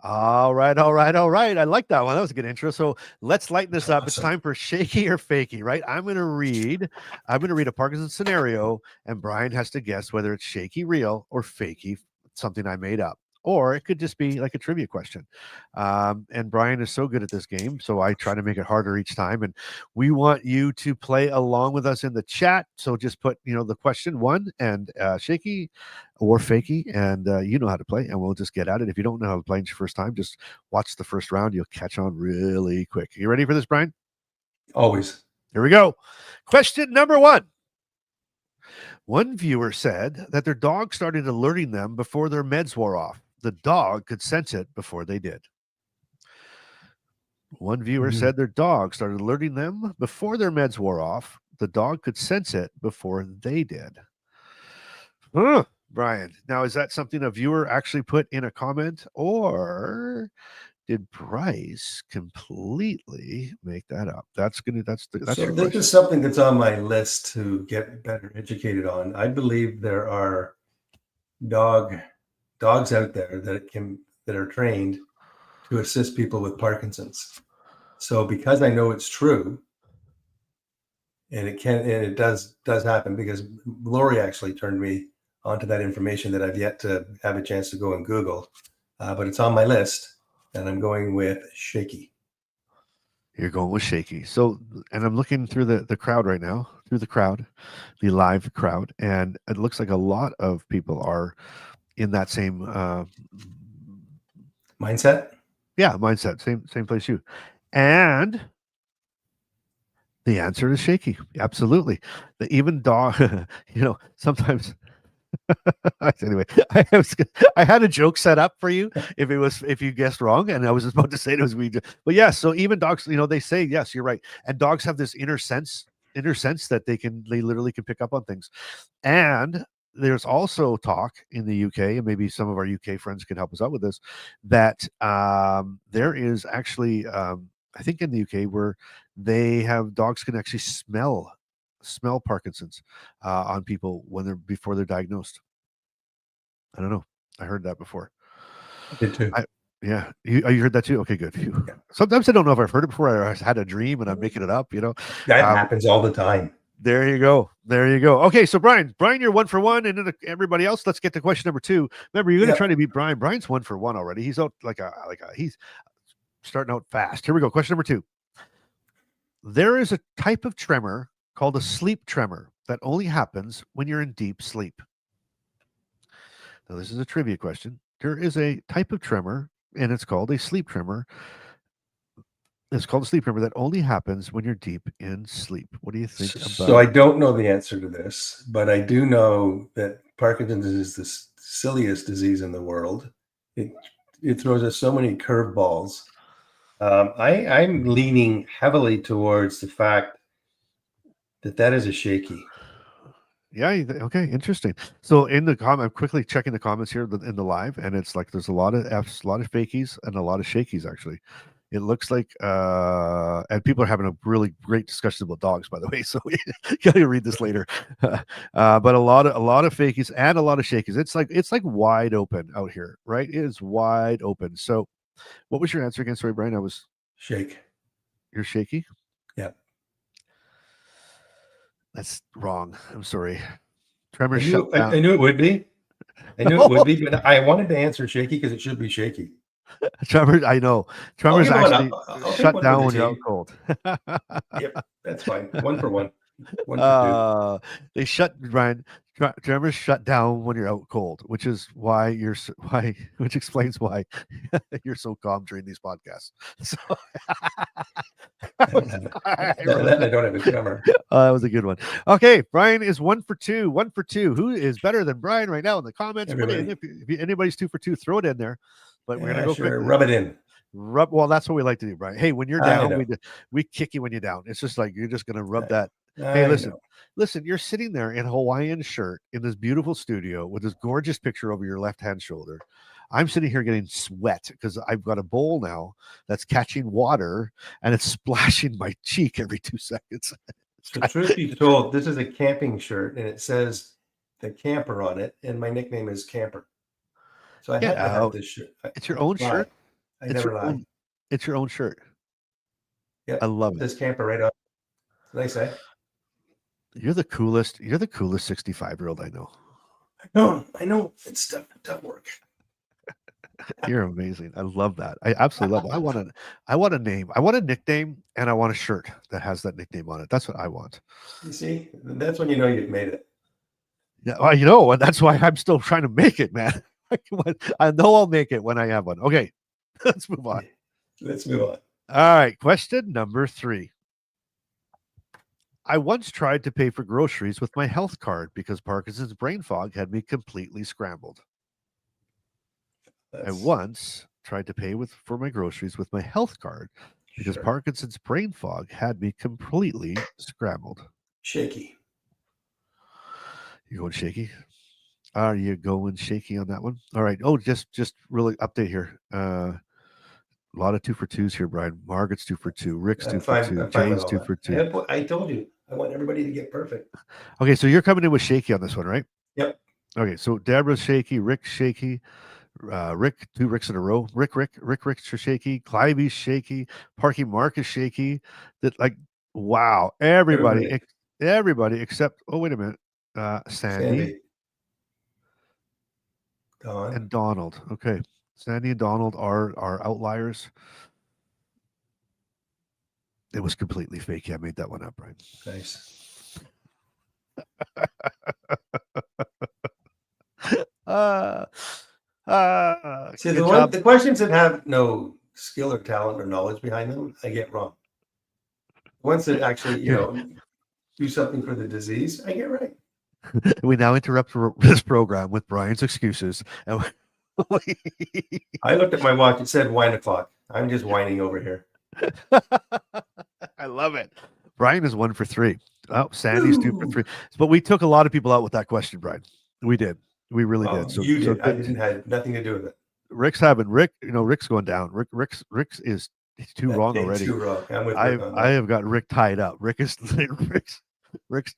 All right. I like that one. That was a good intro. So let's lighten this up. Awesome. It's time for Shakey or Fakey, right? I'm going to read a Parkinson scenario, and Brian has to guess whether it's Shakey real or Fakey, something I made up. Or it could just be like a trivia question. And Brian is so good at this game, so I try to make it harder each time. And we want you to play along with us in the chat. So just put, the question 1 and Shakey or Fakey, and you know how to play, and we'll just get at it. If you don't know how to play your first time, just watch the first round. You'll catch on really quick. You ready for this, Brian? Always. Here we go. Question number 1. One viewer said that their dog started alerting them before their meds wore off. The dog could sense it before they did. One viewer said their dog started alerting them before their meds wore off. The dog could sense it before they did. Brian, now is that something a viewer actually put in a comment, or did Bryce completely make that up? That's your question. This is something that's on my list to get better educated on. I believe there are dogs out there that are trained to assist people with Parkinson's. So because I know it's true, and it does happen, because Lori actually turned me onto that information that I've yet to have a chance to go and Google, but it's on my list, and I'm going with Shakey. You're going with Shakey. So, and I'm looking through the crowd right now, the live crowd, and it looks like a lot of people are in that same mindset. Yeah, mindset. Same place you. And the answer is Shakey. Absolutely. Even dog, sometimes anyway, I had a joke set up for you if you guessed wrong, and I was about to say it was but yes, so even dogs, they say, yes, you're right. And dogs have this inner sense that they literally can pick up on things. And there's also talk in the UK, and maybe some of our UK friends can help us out with this, that there is actually, I think in the UK, where they have dogs can actually smell Parkinson's on people before they're diagnosed. I don't know. I heard that before. I did too. Yeah, you heard that too. Okay, good. Phew. Yeah. Sometimes I don't know if I've heard it before. I had a dream and I'm making it up. That happens all the time. There you go. Okay, so Brian, you're 1 for 1, and then everybody else. Let's get to question number 2. Remember, you're going to try to beat Brian. Brian's 1 for 1 already. He's out he's starting out fast. Here we go. Question number 2. There is a type of tremor called a sleep tremor that only happens when you're in deep sleep. Now, this is a trivia question. There is a type of tremor, and it's called a sleep tremor. It's called a sleep tremor that only happens when you're deep in sleep. What do you think about? So I don't know the answer to this, but I do know that Parkinson's is the silliest disease in the world. It throws us so many curveballs. I'm leaning heavily towards the fact that is a Shakey. Yeah. Okay. Interesting. So in the comment, I'm quickly checking the comments here in the live, and it's like there's a lot of F's, a lot of Fakeys, and a lot of Shakeys actually. It looks like, and people are having a really great discussion about dogs, by the way. So you gotta read this later. But a lot of Fakeys and a lot of Shakeys. It's like wide open out here, right? It is wide open. So, what was your answer again? Sorry, Brian. I was Shake. You're Shakey. Yeah. That's wrong. I'm sorry. Tremors I shut down. I knew it would be. It would be, but I wanted to answer Shakey because it should be Shaky. Tremors, I know. Tremors actually I'll shut down when you're out cold. Yep, that's fine. 1 for 1. 1 for 2. They shut, Brian. Tremors shut down when you're out cold, which is why which explains why you're so calm during these podcasts. So I don't have a tremor. That was a good one. Okay, Brian is 1 for 2. 1 for 2. Who is better than Brian right now in the comments? If anybody's 2 for 2, throw it in there. But we're gonna go quick. Rub it in. Well, that's what we like to do, Brian. Hey, when you're down, we kick you when you're down. It's just like you're just gonna rub that. Hey, listen, you're sitting there in a Hawaiian shirt in this beautiful studio with this gorgeous picture over your left-hand shoulder. I'm sitting here getting sweat because I've got a bowl now that's catching water and it's splashing my cheek every 2 seconds. So truth be told, this is a camping shirt and it says the camper on it, and my nickname is Camper. So I had to have this shirt. It's your own shirt. I never lie. It's your own shirt. Yeah, I love it. This Camper right up. Nice, eh? You're the coolest 65-year-old I know. I know. It's tough work. You're amazing. I love that. I absolutely love it. I want a name. I want a nickname, and I want a shirt that has that nickname on it. That's what I want. You see, that's when you know you've made it. Yeah, well, and that's why I'm still trying to make it, man. I know I'll make it when I have one. Okay, let's move on. All right, question number 3. I once tried to pay for groceries with my health card because Parkinson's brain fog had me completely scrambled. I once tried to pay for my groceries with my health card because Parkinson's brain fog had me completely scrambled. Shakey. You going Shakey? Are you going Shakey on that one? All right. Oh, just really update here. A lot of 2 for 2s here, Brian. Margaret's 2 for 2. Rick's 2 for 2. Jane's 2 for 2. I told you. I want everybody to get perfect. Okay, so you're coming in with Shakey on this one, right? Yep. Okay, so Deborah's Shakey, Rick's Shakey, Rick, 2 Ricks in a row. Rick's Shakey, Clivy's Shakey, Parky Mark is Shakey. That wow, everybody except wait a minute, Sandy. Don. And Donald. Okay, Sandy and Donald are outliers. It was completely fake. I made that one up, right? Nice. See, the questions that have no skill or talent or knowledge behind them, I get wrong. Ones that actually, do something for the disease, I get right. We now interrupt this program with Brian's excuses. I looked at my watch. It said wine o'clock. I'm just whining over here. I love it. Brian is 1 for 3. Oh, Sandy's 2 for 3. But we took a lot of people out with that question, Brian. We did. We really did. So you did. I didn't have nothing to do with it. Rick's going down. Rick's is too wrong already. Too wrong. I'm with I have got Rick tied up. Rick's Rick.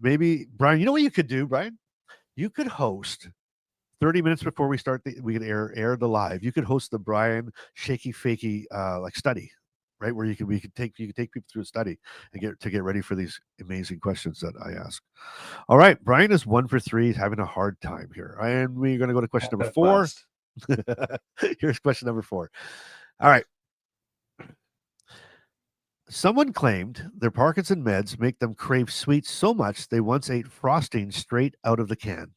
Maybe Brian. You know what you could do, Brian? you could host 30 minutes before we start we can air the live. You could host the Brian Shakey Fakey like study, right? Where you could take people through a study and get ready for these amazing questions that I ask. All right, Brian is 1 for 3. He's having a hard time here, and we're going to go to question number 4. Here's question number 4. All right. Someone claimed their Parkinson meds make them crave sweets so much they once ate frosting straight out of the can.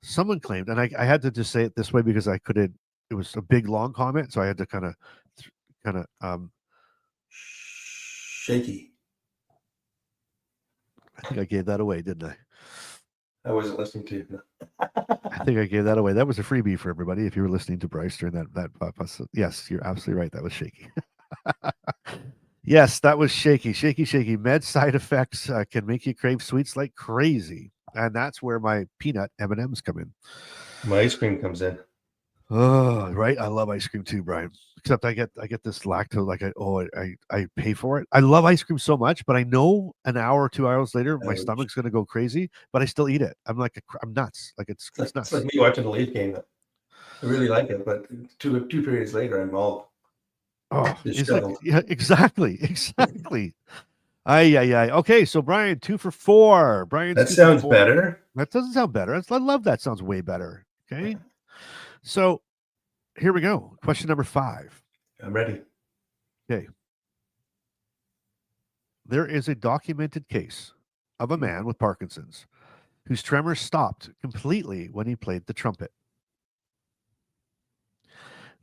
Someone claimed, and I had to just say it this way because I couldn't. It was a big long comment, so I had to kind of Shakey. I think I gave that away, didn't I? I wasn't listening to you. No. I think I gave that away. That was a freebie for everybody. If you were listening to Bryce during that yes, you're absolutely right. That was Shakey. Yes, that was Shakey. Shakey. Med side effects can make you crave sweets like crazy, and that's where my peanut M&Ms come in. My ice cream comes in. Oh, right. I love ice cream too, Brian. Except I get this lactose. Like I pay for it. I love ice cream so much, but I know an hour or 2 hours later my stomach's going to go crazy. But I still eat it. I'm nuts. Like it's nuts. It's like me watching the Leaf game. I really like it, but two periods later, I'm all. Oh, it's like, yeah, exactly. Aye. Okay, so Brian, 2 for 4. Brian, that sounds better. That doesn't sound better. I love that. Sounds way better. Okay, so here we go. Question number 5. I'm ready. Okay. There is a documented case of a man with Parkinson's whose tremors stopped completely when he played the trumpet.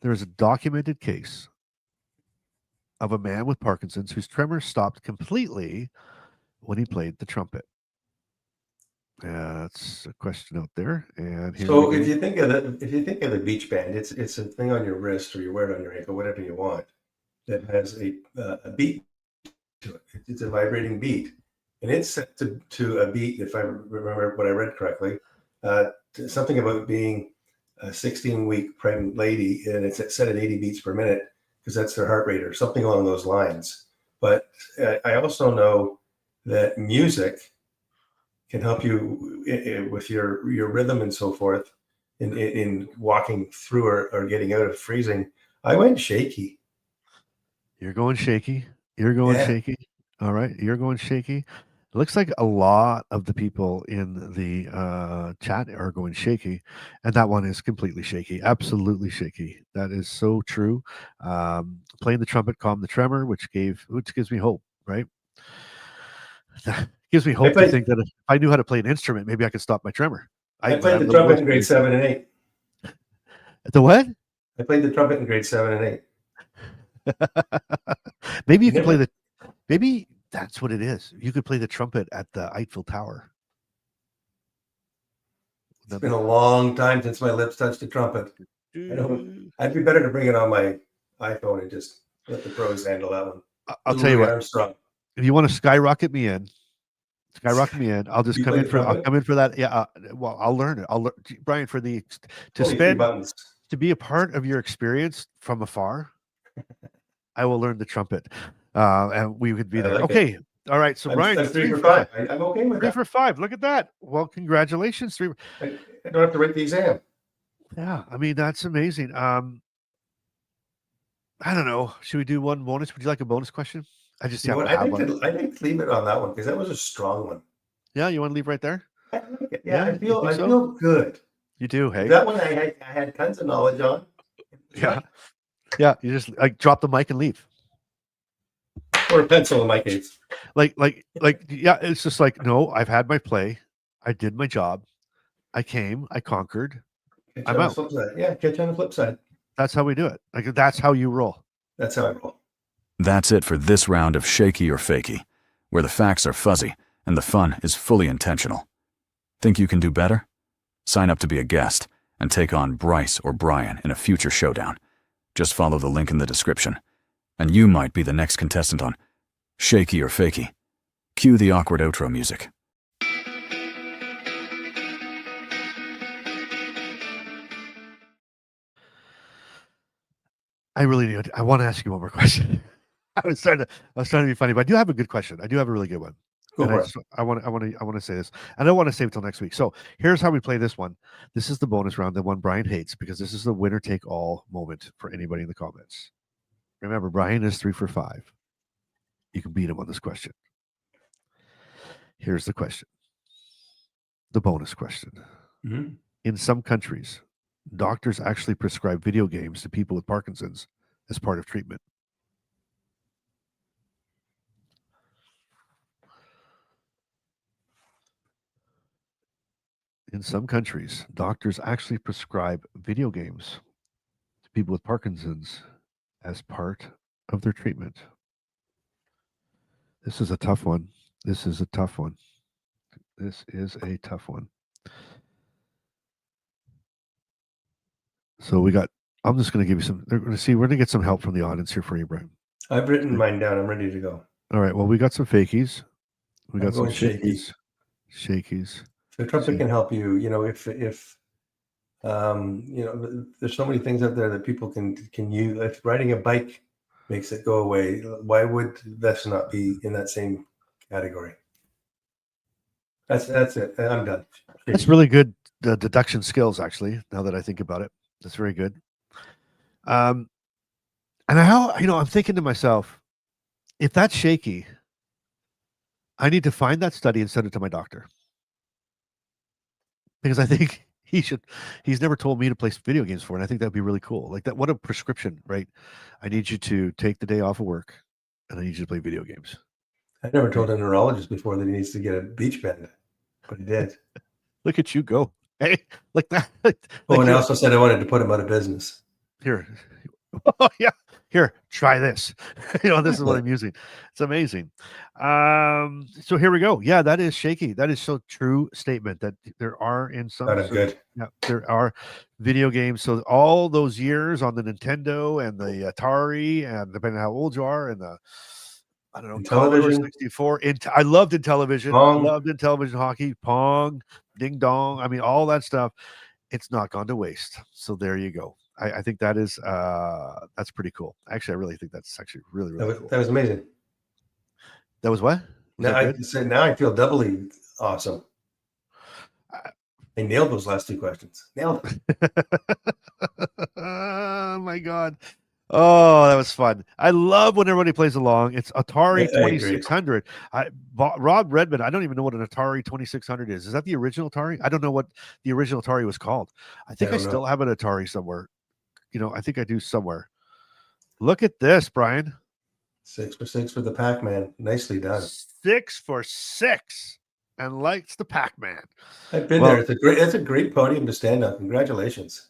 There is a documented case of a man with Parkinson's whose tremors stopped completely when he played the trumpet. That's a question out there. And so if you think of the beach band, it's a thing on your wrist or you wear it on your ankle, whatever you want, that has a beat to it. It's a vibrating beat, and it's set to a beat. If I remember what I read correctly, something about being a 16-week pregnant lady, and it's set at 80 beats per minute, because that's their heart rate or something along those lines. But I also know that music can help you with your rhythm and so forth in walking through or getting out of freezing. I went Shakey. You're going Shakey. Shakey. All right. You're going Shakey. It looks like a lot of the people in the chat are going Shakey, and that one is completely Shakey. Absolutely Shakey. That is so true. Playing the trumpet calmed the tremor, which gives me hope, right? That gives me hope to think that if I knew how to play an instrument, maybe I could stop my tremor. I played the trumpet in grade 7 and 8. The what? I played the trumpet in grade 7 and 8. Maybe you can play maybe that's what it is. You could play the trumpet at the Eiffel Tower. It's been a long time since my lips touched a trumpet. I'd be better to bring it on my iPhone and just let the pros handle that one. I'll tell you what. Armstrong. If you want to skyrocket me in, I'll just come in for that. Yeah. Well, I'll learn it. Brian, to be a part of your experience from afar, I will learn the trumpet. And we would be there. Okay. All right. So Brian, I'm 3 for 5. I'm okay with 3 for 5. Look at that. Well, congratulations. I don't have to write the exam. Yeah. I mean, that's amazing. I don't know. Should we do one bonus? Would you like a bonus question? I just have one. I think leave it on that one because that was a strong one. Yeah, you want to leave right there? I like it. Yeah, I feel good. You do, hey? That one I had tons of knowledge on. Yeah. Yeah, you just drop the mic and leave. Or a pencil in my case. Like, yeah, it's just like, no, I've had my play. I did my job. I came, I conquered. I'm out. Yeah, catch on the flip side. That's how we do it. Like, that's how you roll. That's how I roll. That's it for this round of Shakey or Fakey, where the facts are fuzzy and the fun is fully intentional. Think you can do better? Sign up to be a guest and take on Bryce or Brian in a future showdown. Just follow the link in the description, and you might be the next contestant on Shakey or Fakey. Cue the awkward outro music. I want to ask you one more question. I was trying to be funny, but I do have a good question. I do have a really good one. Go for it. I want to say this. I don't want to save it till next week. So here's how we play this one. This is the bonus round, the one Brian hates, because this is the winner take all moment for anybody in the comments. Remember, Brian is 3 for 5. You can beat him on this question. Here's the question. The bonus question. Mm-hmm. In some countries, doctors actually prescribe video games to people with Parkinson's as part of treatment. In some countries, doctors actually prescribe video games to people with Parkinson's as part of their treatment. This is a tough one. This is a tough one. This is a tough one. So I'm just going to give you some, we're going to get some help from the audience here for you, Brian. I've written mine down. I'm ready to go. All right. Well, we got some fakies. We got some going shaky. Shakies. So Trumpet can help you. You know, if you know, there's so many things out there that people can use. If riding a bike makes it go away, why would this not be in that same category? That's it. I'm done. That's really good deduction skills, actually, now that I think about it. That's very good. And I'm thinking to myself, if that's shaky, I need to find that study and send it to my doctor. Because I think he's never told me to play video games for, and I think that'd be really cool. Like that, what a prescription, right? I need you to take the day off of work, and I need you to play video games. I never told a neurologist before that he needs to get a beach band, but he did. Look at you go. Hey, like that. And I also said I wanted to put him out of business. Here. Oh, yeah. Here, try this. This is what I'm using. It's amazing. So here we go. Yeah, that is shaky. That is so true statement that there are in some. Good. Yeah, there are video games. So all those years on the Nintendo and the Atari, and depending on how old you are, and the television 64. I loved in television. Pong. Loved in television hockey, Pong, Ding Dong. I mean, all that stuff. It's not gone to waste. So there you go. I think that is that's pretty cool. Actually, I really think that's actually really, really cool. That was amazing. That was what? Now I feel doubly awesome. I nailed those last two questions. Nailed it. Oh my God. Oh, that was fun. I love when everybody plays along. It's Atari 2600. Rob Redmond, I don't even know what an Atari 2600 is. Is that the original Atari? I don't know what the original Atari was called. I think I still have an Atari somewhere. I think I do somewhere. Look at this, Brian. 6 for 6 for the Pac-Man. Nicely done. 6 for 6. And likes the Pac-Man. I've been there. It's a great podium to stand on. Congratulations.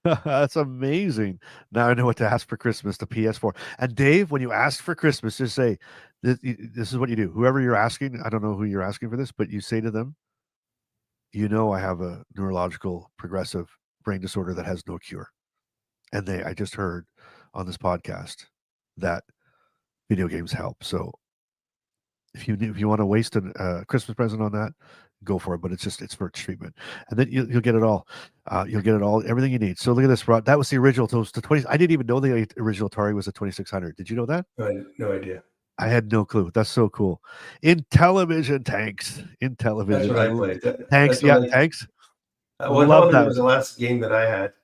That's amazing. Now I know what to ask for Christmas, the PS4. And Dave, when you ask for Christmas, just say, this is what you do. Whoever you're asking, I don't know who you're asking for this, but you say to them, I have a neurological progressive brain disorder that has no cure. And I just heard on this podcast that video games help. So if you want to waste a Christmas present on that, go for it. But it's for treatment, and then you'll get it all. You'll get it all, everything you need. So look at this, Rod. That was the original. Those the 20. I didn't even know the original Atari was a 2600. Did you know that? No idea. I had no clue. That's so cool. In television, tanks. In television, that's what I played. Tanks. Tanks. Love that. Was the last game that I had.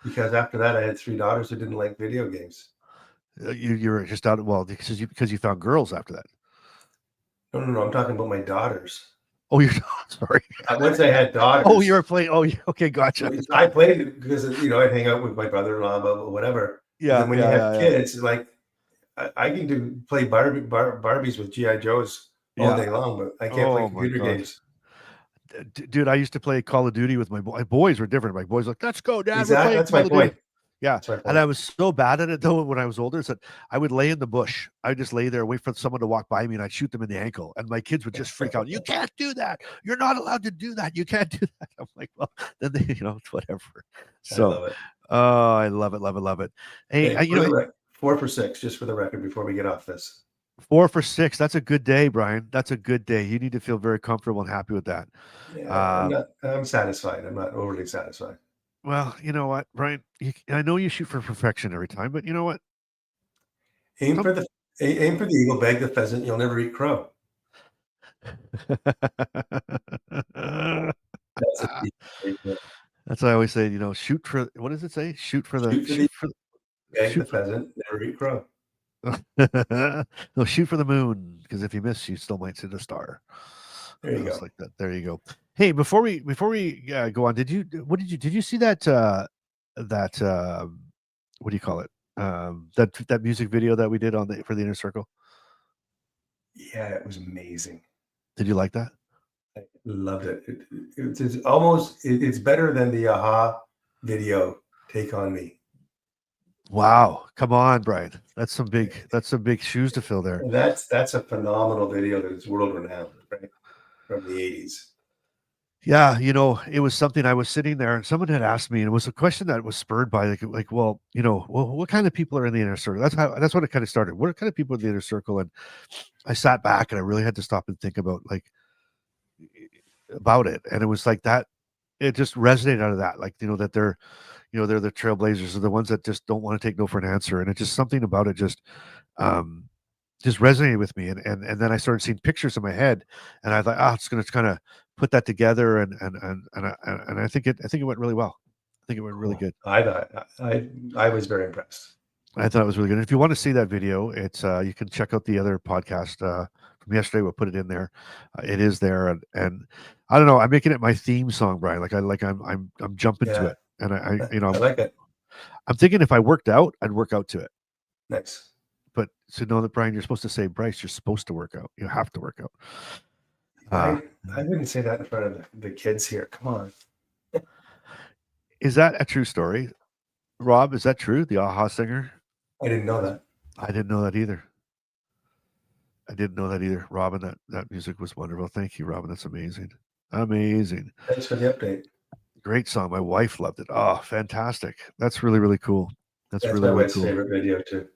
Because after that, I had 3 daughters who didn't like video games. You were just out. Well, because you found girls after that. No. I'm talking about my daughters. Oh, you're sorry. Once I had daughters. Oh, you were playing. Oh, okay, gotcha. I played because I'd hang out with my brother-in-law, but whatever. Yeah. And when you have kids, like I need to play Barbies with GI Joes all day long, but I can't play computer games. Dude, I used to play Call of Duty with my boys. Were different. My boys were like, let's go, Dad. Exactly. That's my point. Yeah. And I was so bad at it though when I was older that I would lay in the bush. I would just lay there, wait for someone to walk by me, and I'd shoot them in the ankle. And my kids would just freak out. You can't do that. You're not allowed to do that. You can't do that. I'm like, well, then it's whatever. So I love it. Love it. Hey, 4 for 6, just for the record, before we get off this. 4 for 6. That's a good day, Brian. That's a good day. You need to feel very comfortable and happy with that. Yeah, I'm satisfied. I'm not overly satisfied. Well, you know what, Brian? I know you shoot for perfection every time, but you know what? Aim for the eagle, bag the pheasant. You'll never eat crow. That's a deep statement. That's what I always say. Shoot for what does it say? Shoot for the Egg the shoot for pheasant, never eat crow. no, shoot for the moon, because if you miss, you still might see the star. There you Just go. like that. There you go. Hey, before we go on, did you see that what do you call it? That music video that we did for the Inner Circle? Yeah, it was amazing. Did you like that? I loved it. It's almost it's better than the Aha video, Take on Me. Wow, come on, Brian. That's some big shoes to fill there. And that's a phenomenal video that is world renowned, right? From the 80s. Yeah, it was something. I was sitting there and someone had asked me, and it was a question that was spurred by well, what kind of people are in the Inner Circle? That's what it kind of started. What kind of people in the Inner Circle? And I sat back and I really had to stop and think about it. And it was like that. It just resonated out of that, that they're the trailblazers, are the ones that just don't want to take no for an answer. And it's just something about it just resonated with me. And then I started seeing pictures in my head, and I thought, it's going to kind of put that together. And I think it went really well. I think it went really good. I thought I was very impressed. I thought it was really good. And if you want to see that video, it's you can check out the other podcast from yesterday. We'll put it in there. It is there, and I don't know. I'm making it my theme song, Brian. I'm jumping to it, and I like it. I'm thinking if I worked out, I'd work out to it. Nice. But to know that, Brian, you're supposed to say, Bryce, you're supposed to work out. You have to work out. I wouldn't say that in front of the kids here. Come on. Is that a true story, Rob? Is that true? The Aha singer? I didn't know that. I didn't know that either. Robin, that music was wonderful. Thank you, Robin. That's amazing. Amazing. Thanks for the update. Great song. My wife loved it. Oh, fantastic. That's really, really cool. That's really, my really wife's cool. favorite video too.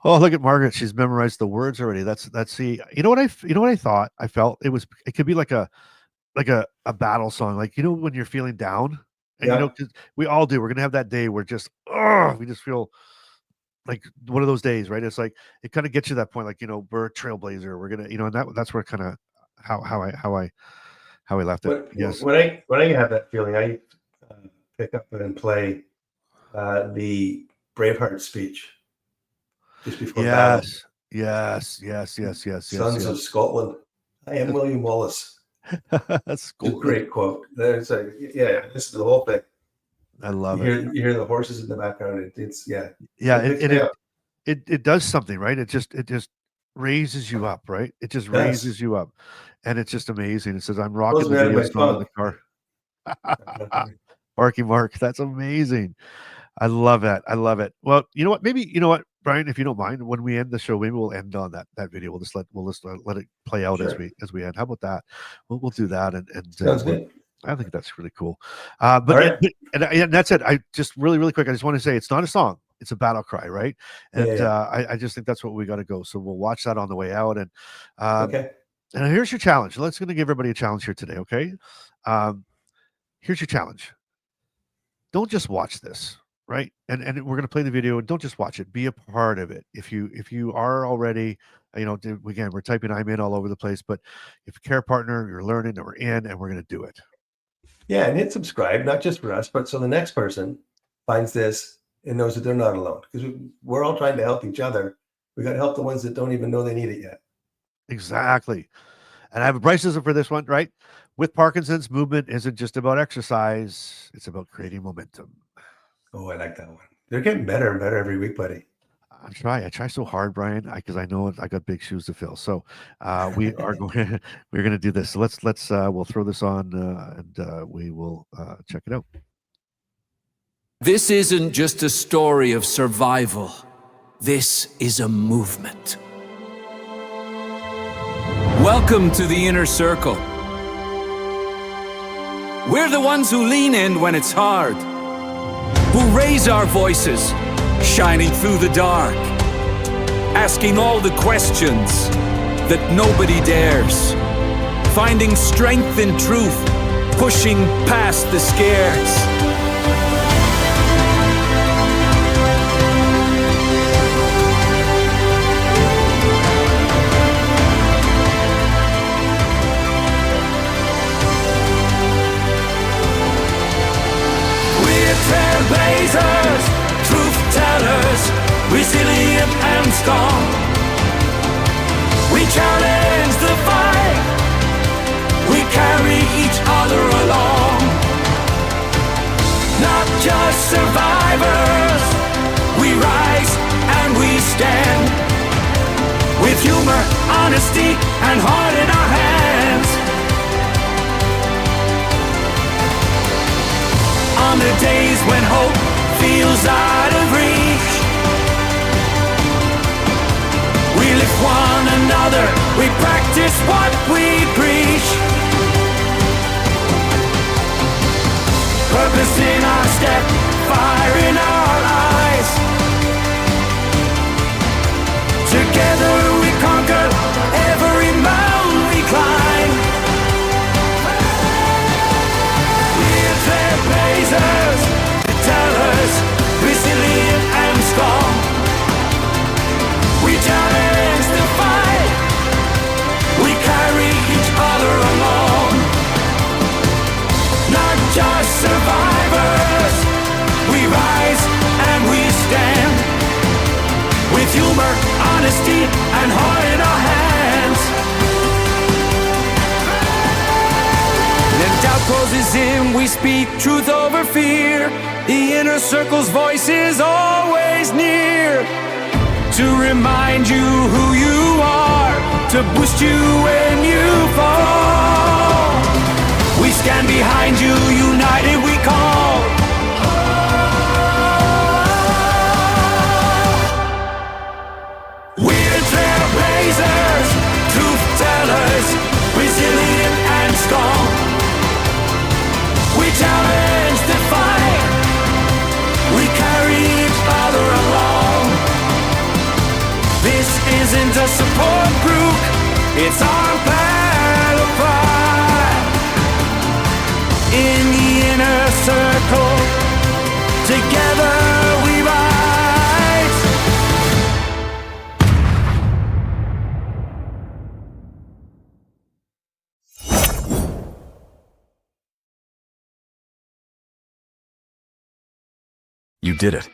Oh, look at Margaret. She's memorized the words already. That's you know what I thought? I felt it could be like a battle song. When you're feeling down, and 'cause we all do. We're going to have that day where just we just feel like one of those days, right? It's like it kind of gets you to that point, we're a trailblazer. We're gonna, and that's where kind of how I left it. Yes. When I have that feeling, I pick up and play the Braveheart speech just before battle. Yes. Sons of Scotland. I am William Wallace. That's cool. It's a great quote. There's this is the whole thing. I love it. You hear the horses in the background. It's It does something, right? It just raises you up, right? It just raises you up, and it's just amazing. It says, "I'm rocking the video song in the car." Marky Mark, that's amazing. I love that. Well, you know what? Brian, if you don't mind, when we end the show, maybe we'll end on that video. We'll just let it play out as we end. How about that? We'll do that, and sounds good. I think that's really cool. But that's it. I just really quick. I just want to say it's not a song; it's a battle cry, right? And I just think that's what we got to go. So we'll watch that on the way out. And okay. And here's your challenge. Let's going to give everybody a challenge here today. Okay. Here's your challenge. Don't just watch this, right? And we're going to play the video. And don't just watch it. Be a part of it. If you are already, again, we're typing I'm in all over the place. But if a care partner, you're learning, and we're in, and we're going to do it. Yeah, and hit subscribe, not just for us, but so the next person finds this and knows that they're not alone. Because we're all trying to help each other. We got to help the ones that don't even know they need it yet. Exactly. And I have a Bryceism for this one, right? With Parkinson's, movement isn't just about exercise. It's about creating momentum. Oh, I like that one. They're getting better and better every week, buddy. I try so hard, Brian, because I know I got big shoes to fill. So we're going to do this. So let's we'll throw this on and we will check it out. This isn't just a story of survival. This is a movement. Welcome to the Inner Circle. We're the ones who lean in when it's hard, who raise our voices, shining through the dark, asking all the questions that nobody dares, finding strength in truth, pushing past the scares. challenge the fight. We carry each other along. Not just survivors, we rise and we stand. With humor, honesty, and heart in our hands. On the days when hope feels out of reach, we lift one another, we practice what we preach. Purpose in our step, fire in our eyes. Together we conquer every mountain we climb. We're trailblazers, tellers, resilient and strong. We challenge the fight, we carry each other along. Not just survivors, we rise and we stand. With humor, honesty, and heart in our hands. When doubt closes in, we speak truth over fear. The inner circle's voice is always near. To remind you who you are, to boost you when you fall. We stand behind you, united we call. We're trailblazers, truth tellers, resilient and strong. We challenge the fight, we carry each other along. This isn't a support group, it's our battle cry. In the inner circle, together we rise. You did it.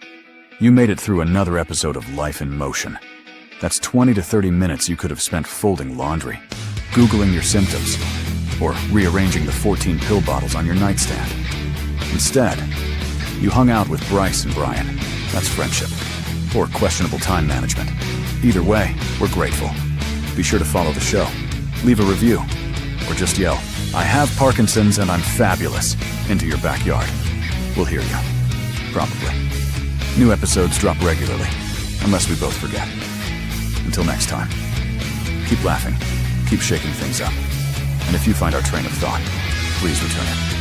You made it through another episode of Life in Motion. That's 20 to 30 minutes you could have spent folding laundry, Googling your symptoms, or rearranging the 14 pill bottles on your nightstand. Instead, you hung out with Bryce and Brian. That's friendship. Or questionable time management. Either way, we're grateful. Be sure to follow the show. Leave a review. Or just yell, "I have Parkinson's and I'm fabulous," into your backyard. We'll hear you. Probably. New episodes drop regularly, unless we both forget. Until next time, keep laughing, keep shaking things up, and if you find our train of thought, please return it.